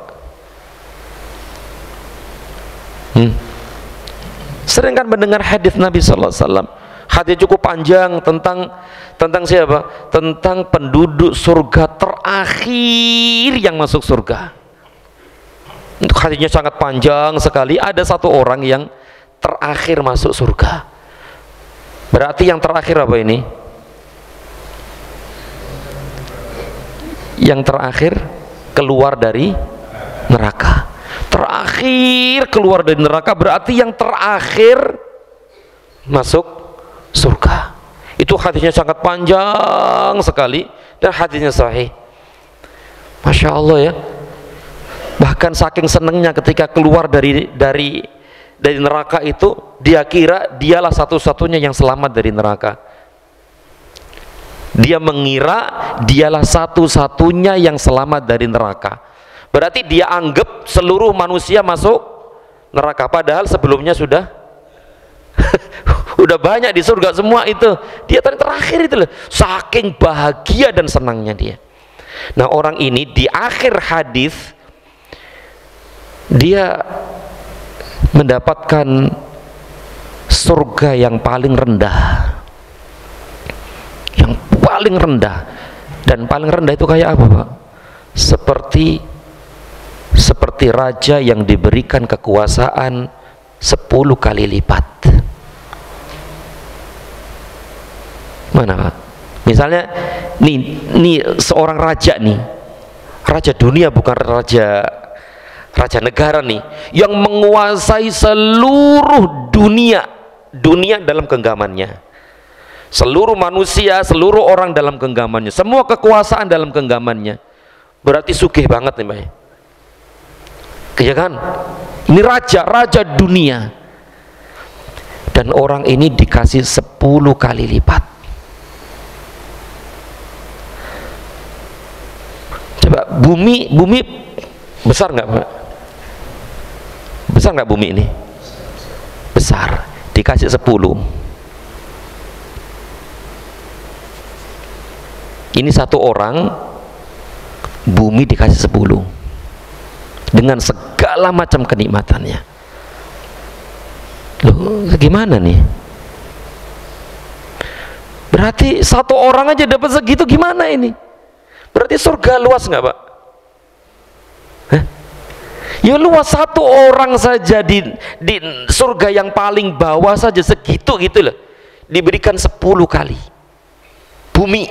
Sering kan mendengar hadis Nabi sallallahu alaihi wasallam. Hadis cukup panjang tentang siapa? Tentang penduduk surga terakhir yang masuk surga. Untuk hadisnya sangat panjang sekali. Ada satu orang yang terakhir masuk surga. Berarti yang terakhir apa ini? Yang terakhir keluar dari neraka. Terakhir keluar dari neraka berarti yang terakhir masuk surga. Itu hadisnya sangat panjang sekali dan hadisnya sahih. Masya Allah ya. Bahkan saking senengnya ketika keluar dari neraka itu, dia kira dialah satu-satunya yang selamat dari neraka. Dia mengira dialah satu-satunya yang selamat dari neraka. Berarti dia anggap seluruh manusia masuk neraka, padahal sebelumnya sudah udah banyak di surga semua itu. Dia terakhir itu loh. Saking bahagia dan senangnya dia. Nah, orang ini di akhir hadis dia mendapatkan surga yang paling rendah. Yang paling rendah. Dan paling rendah itu kayak apa, Pak? Seperti raja yang diberikan kekuasaan 10 kali lipat. Mana, Pak? Misalnya nih seorang raja nih, raja dunia, bukan raja negara nih, yang menguasai seluruh dunia dalam genggamannya, seluruh manusia, seluruh orang dalam genggamannya, semua kekuasaan dalam genggamannya. Berarti sugih banget nih, Pak. Iya kan? Ini raja dunia, dan orang ini dikasih 10 kali lipat. Coba bumi besar nggak, Pak? Besar nggak bumi ini? Besar. Dikasih 10. Ini satu orang, bumi dikasih 10 dengan segala macam kenikmatannya. Loh, gimana nih? Berarti satu orang aja dapat segitu, gimana ini? Berarti surga luas nggak, Pak? Hah? Ya luas. Satu orang saja di surga yang paling bawah saja segitu gitu loh, diberikan 10 kali bumi,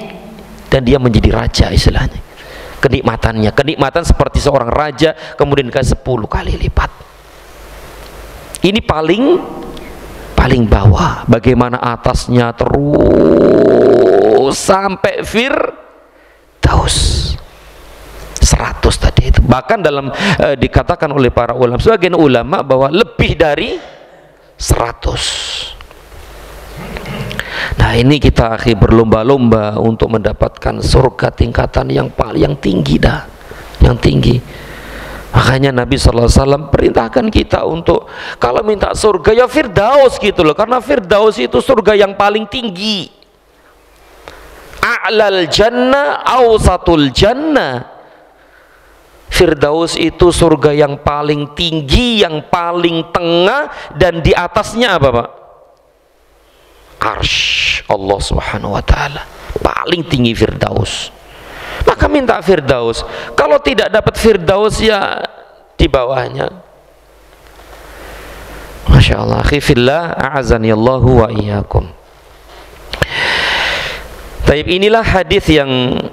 dan dia menjadi raja istilahnya. Kenikmatan seperti seorang raja, kemudian dikasih 10 kali lipat. Ini paling bawah. Bagaimana atasnya terus sampai Firdaus 100 tadi itu. Bahkan dalam dikatakan oleh para ulama, sebagian ulama, bahwa lebih dari 100. Nah, ini kita berlomba-lomba untuk mendapatkan surga tingkatan yang paling tinggi dah, yang tinggi. Makanya Nabi sallallahu alaihi wasallam perintahkan kita untuk kalau minta surga ya Firdaus gitu loh, karena Firdaus itu surga yang paling tinggi. A'lal jannah awsatul jannah. Firdaus itu surga yang paling tinggi, yang paling tengah, dan di atasnya apa, Pak? Arsy Allah subhanahu wa ta'ala. Paling tinggi Firdaus. Maka minta Firdaus. Kalau tidak dapat Firdaus ya di bawahnya. Masya Allah. Khifillah a'azanillahu wa iyyakum. Taib, inilah hadis yang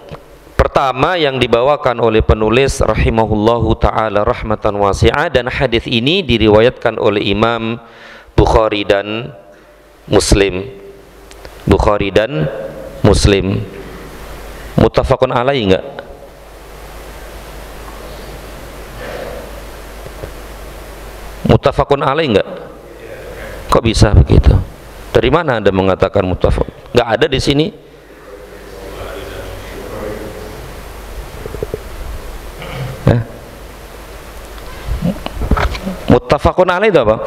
pertama yang dibawakan oleh penulis rahimahullahu ta'ala rahmatan wasi'ah, dan hadis ini diriwayatkan oleh Imam Bukhari dan Muslim. Muttafaqun alaih enggak? Muttafaqun alaih enggak? Kok bisa begitu? Dari mana Anda mengatakan muttafaq? Enggak ada di sini. Muttafaqun alaih itu apa?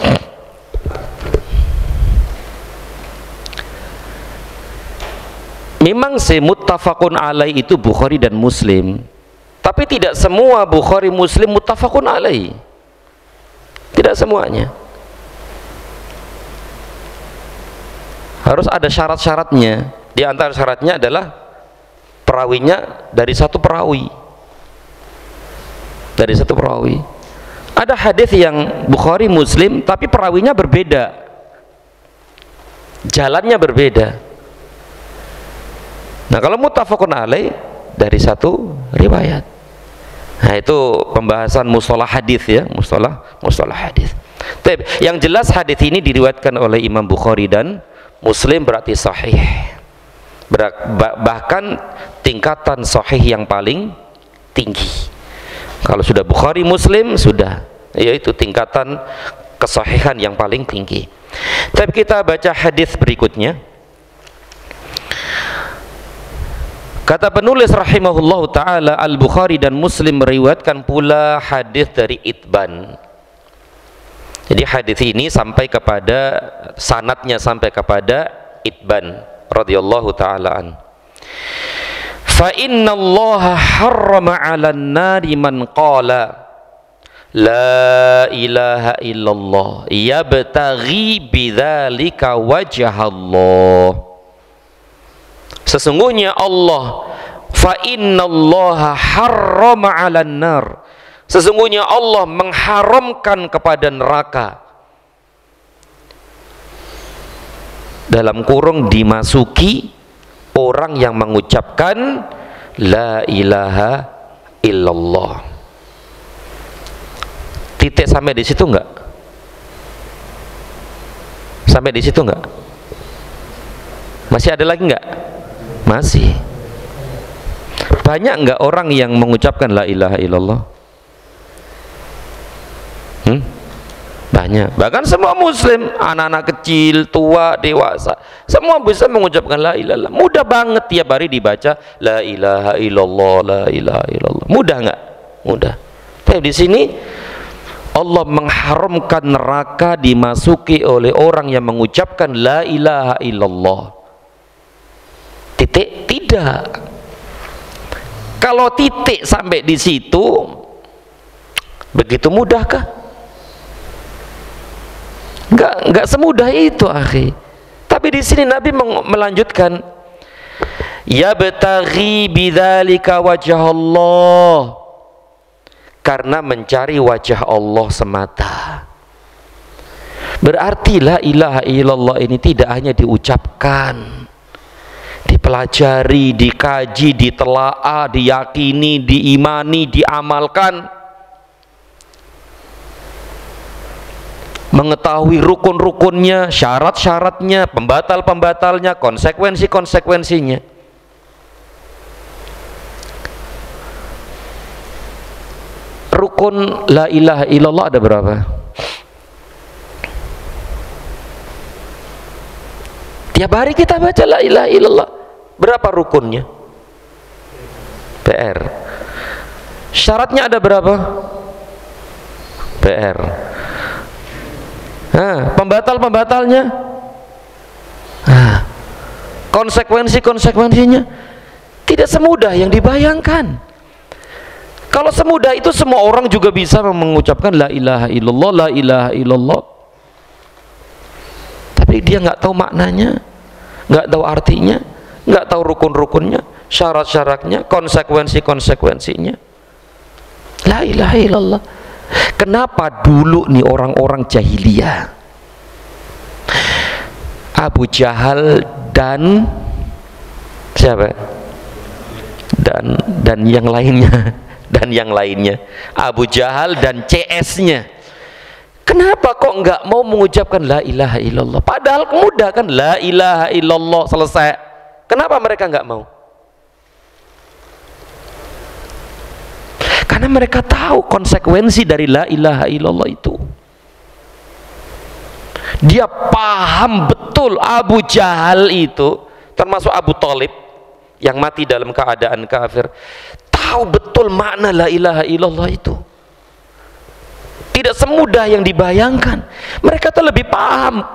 Memang sih muttafaqun alaih itu Bukhari dan Muslim, tapi tidak semua Bukhari Muslim muttafaqun alaih. Tidak semuanya. Harus ada syarat-syaratnya. Di antara syaratnya adalah perawinya dari satu perawi. Dari satu perawi. Ada hadis yang Bukhari Muslim tapi perawinya berbeda. Jalannya berbeda. Nah, kalau muttafaqun alaih dari satu riwayat. Nah, itu pembahasan mustalah hadis ya, mustalah hadis. Tapi yang jelas hadis ini diriwayatkan oleh Imam Bukhari dan Muslim berarti sahih. Bahkan tingkatan sahih yang paling tinggi. Kalau sudah Bukhari Muslim sudah, yaitu tingkatan kesahihan yang paling tinggi. Tapi kita baca hadis berikutnya. Kata penulis rahimahullahu ta'ala, Al-Bukhari dan Muslim meriwayatkan pula hadis dari Itban. Jadi hadis ini sampai kepada sanadnya sampai kepada Itban radhiyallahu ta'ala an. Fa inna Allah harrama 'alan nari man qala la ilaha illallah yabtaghi bidzalika wajhallah. Sesungguhnya Allah, fa innallaha harrama 'alan nar, sesungguhnya Allah mengharamkan kepada neraka, dalam kurung dimasuki orang yang mengucapkan la ilaha illallah. Titik sampai di situ enggak? Sampai di situ enggak? Masih ada lagi enggak? Masih. Banyak enggak orang yang mengucapkan la ilaha illallah? Banyak. Bahkan semua muslim, anak-anak kecil, tua, dewasa, semua bisa mengucapkan la ilaha illallah. Mudah banget tiap hari dibaca la ilaha illallah, la ilaha illallah. Mudah enggak? Mudah. Tapi di sini Allah mengharamkan neraka dimasuki oleh orang yang mengucapkan la ilaha illallah. Titik? Tidak. Kalau titik sampai di situ, begitu mudahkah? Enggak semudah itu, akhi. Tapi di sini Nabi melanjutkan, yabtaghi bidzalika wajhallah, karena mencari wajah Allah semata. Berarti la ilaha illallah ini tidak hanya diucapkan, dipelajari, dikaji, ditelaah, diyakini, diimani, diamalkan, mengetahui rukun-rukunnya, syarat-syaratnya, pembatal-pembatalnya, konsekuensi-konsekuensinya. Rukun la ilaha illallah ada berapa? Tiap hari kita baca la ilaha illallah. Berapa rukunnya? PR. Syaratnya ada berapa? PR. Pembatal-pembatalnya? Konsekuensi-konsekuensinya tidak semudah yang dibayangkan. Kalau semudah itu semua orang juga bisa mengucapkan la ilaha illallah, la ilaha illallah, tapi dia nggak tahu maknanya, nggak tahu artinya, nggak tahu rukun-rukunnya, syarat-syaratnya, konsekuensi-konsekuensinya. La ilaha illallah. Kenapa dulu nih orang-orang jahiliyah, Abu Jahal dan siapa? Dan yang lainnya, dan yang lainnya, Abu Jahal dan CS-nya, kenapa kok nggak mau mengucapkan la ilaha illallah? Padahal mudah kan, la ilaha illallah, selesai. Kenapa mereka nggak mau? Karena mereka tahu konsekuensi dari la ilaha illallah itu. Dia paham betul. Abu Jahal itu, termasuk Abu Thalib yang mati dalam keadaan kafir, tahu betul makna la ilaha illallah itu. Tidak semudah yang dibayangkan. Mereka tuh lebih paham.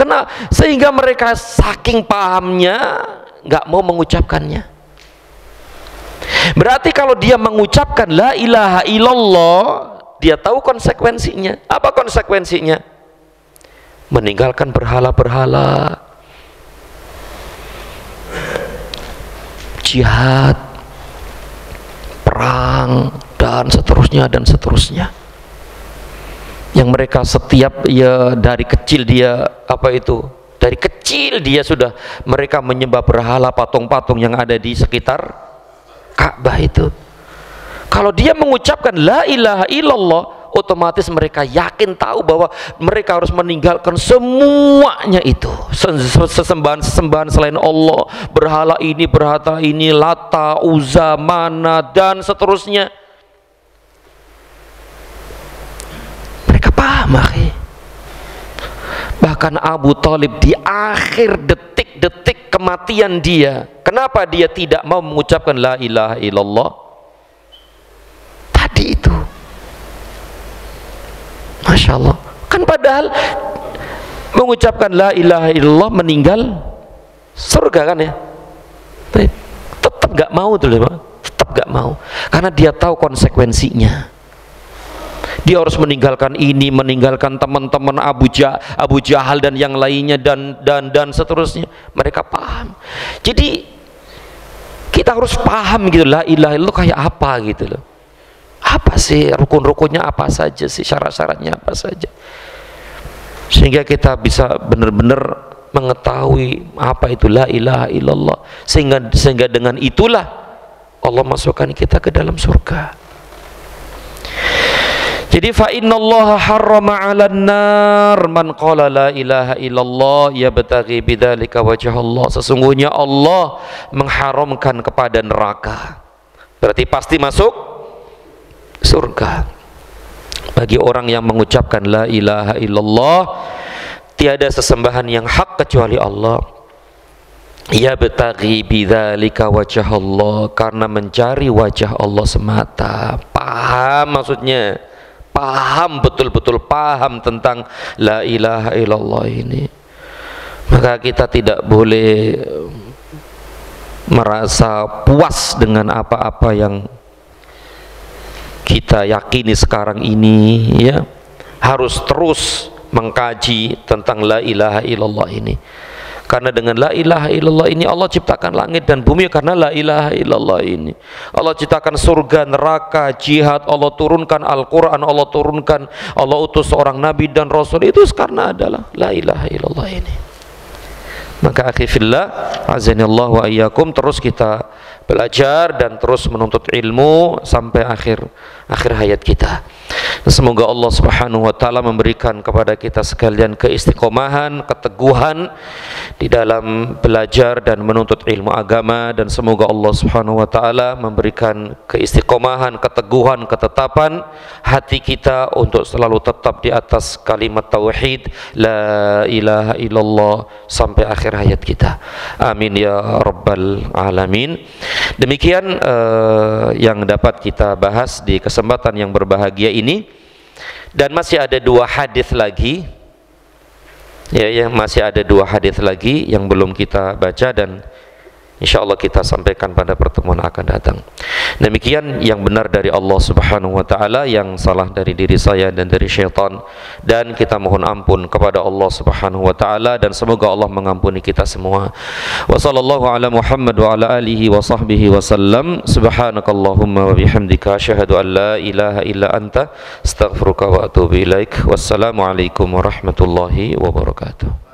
Sehingga mereka saking pahamnya nggak mau mengucapkannya. Berarti kalau dia mengucapkan la ilaha illallah, dia tahu konsekuensinya. Apa konsekuensinya? Meninggalkan berhala-berhala, jihad, perang, dan seterusnya dan seterusnya. Yang mereka setiap dari kecil dia dari kecil dia sudah mereka menyembah berhala, patung-patung yang ada di sekitar Ka'bah itu. Kalau dia mengucapkan la ilaha illallah, otomatis mereka yakin tahu bahwa mereka harus meninggalkan semuanya itu, sesembahan selain Allah, berhala ini, Lata, Uzza, Mana, dan seterusnya. Mereka paham, akhi. Bahkan Abu Thalib di akhir detik-detik kematian dia, kenapa dia tidak mau mengucapkan la ilaha illallah tadi itu? Masya Allah. Kan padahal mengucapkan la ilaha illallah meninggal surga kan ya. Tetap gak mau tuh, tetap gak mau. Karena dia tahu konsekuensinya. Dia harus meninggalkan ini, meninggalkan teman-teman Abu Jahal dan yang lainnya dan seterusnya. Mereka paham. Jadi kita harus paham gitu, la ilaha illallah kayak apa gitu loh. Apa sih rukun-rukunnya, apa saja sih, syarat-syaratnya apa saja, sehingga kita bisa benar-benar mengetahui apa itu la ilaha illallah, sehingga dengan itulah Allah masukkan kita ke dalam surga. Jadi fa innallaha harrama 'alan nar man qala la ilaha illallah yabtaghi bidzalika wajha Allah. Sesungguhnya Allah mengharamkan kepada neraka. Berarti pasti masuk surga bagi orang yang mengucapkan la ilaha illallah, tiada sesembahan yang hak kecuali Allah, yabtaghi bidzalika wajha Allah, karena mencari wajah Allah semata. Paham maksudnya? Paham, betul-betul paham tentang la ilaha illallah ini. Maka kita tidak boleh merasa puas dengan apa-apa yang kita yakini sekarang ini, ya. Harus terus mengkaji tentang la ilaha illallah ini. Karena dengan la ilaha illallah ini Allah ciptakan langit dan bumi, karena la ilaha illallah ini Allah ciptakan surga, neraka, jihad, Allah turunkan Al-Quran, Allah utus seorang nabi dan rasul, itu karena adalah la ilaha illallah ini. Maka akhi fillah, azanillah wa iyyakum, terus kita belajar dan terus menuntut ilmu sampai akhir hayat kita. Semoga Allah Subhanahu wa taala memberikan kepada kita sekalian keistiqomahan, keteguhan di dalam belajar dan menuntut ilmu agama, dan semoga Allah Subhanahu wa taala memberikan keistiqomahan, keteguhan, ketetapan hati kita untuk selalu tetap di atas kalimat tauhid la ilaha illallah sampai akhir hayat kita. Amin ya rabbal alamin. Demikian yang dapat kita bahas di kesempatan yang berbahagia ini. Dan masih ada 2 hadis lagi, ya, masih ada 2 hadis lagi yang belum kita baca, dan insya Allah kita sampaikan pada pertemuan akan datang. Demikian yang benar dari Allah Subhanahu wa taala, yang salah dari diri saya dan dari syaitan, dan kita mohon ampun kepada Allah Subhanahu wa taala, dan semoga Allah mengampuni kita semua. Wa sallallahu ala Muhammad wa ala alihi wa sahbihi wa sallam. Subhanakallahumma wa bihamdika asyhadu an la ilaha illa anta astaghfiruka wa atubu ilaik. Wassalamu alaikum warahmatullahi wabarakatuh.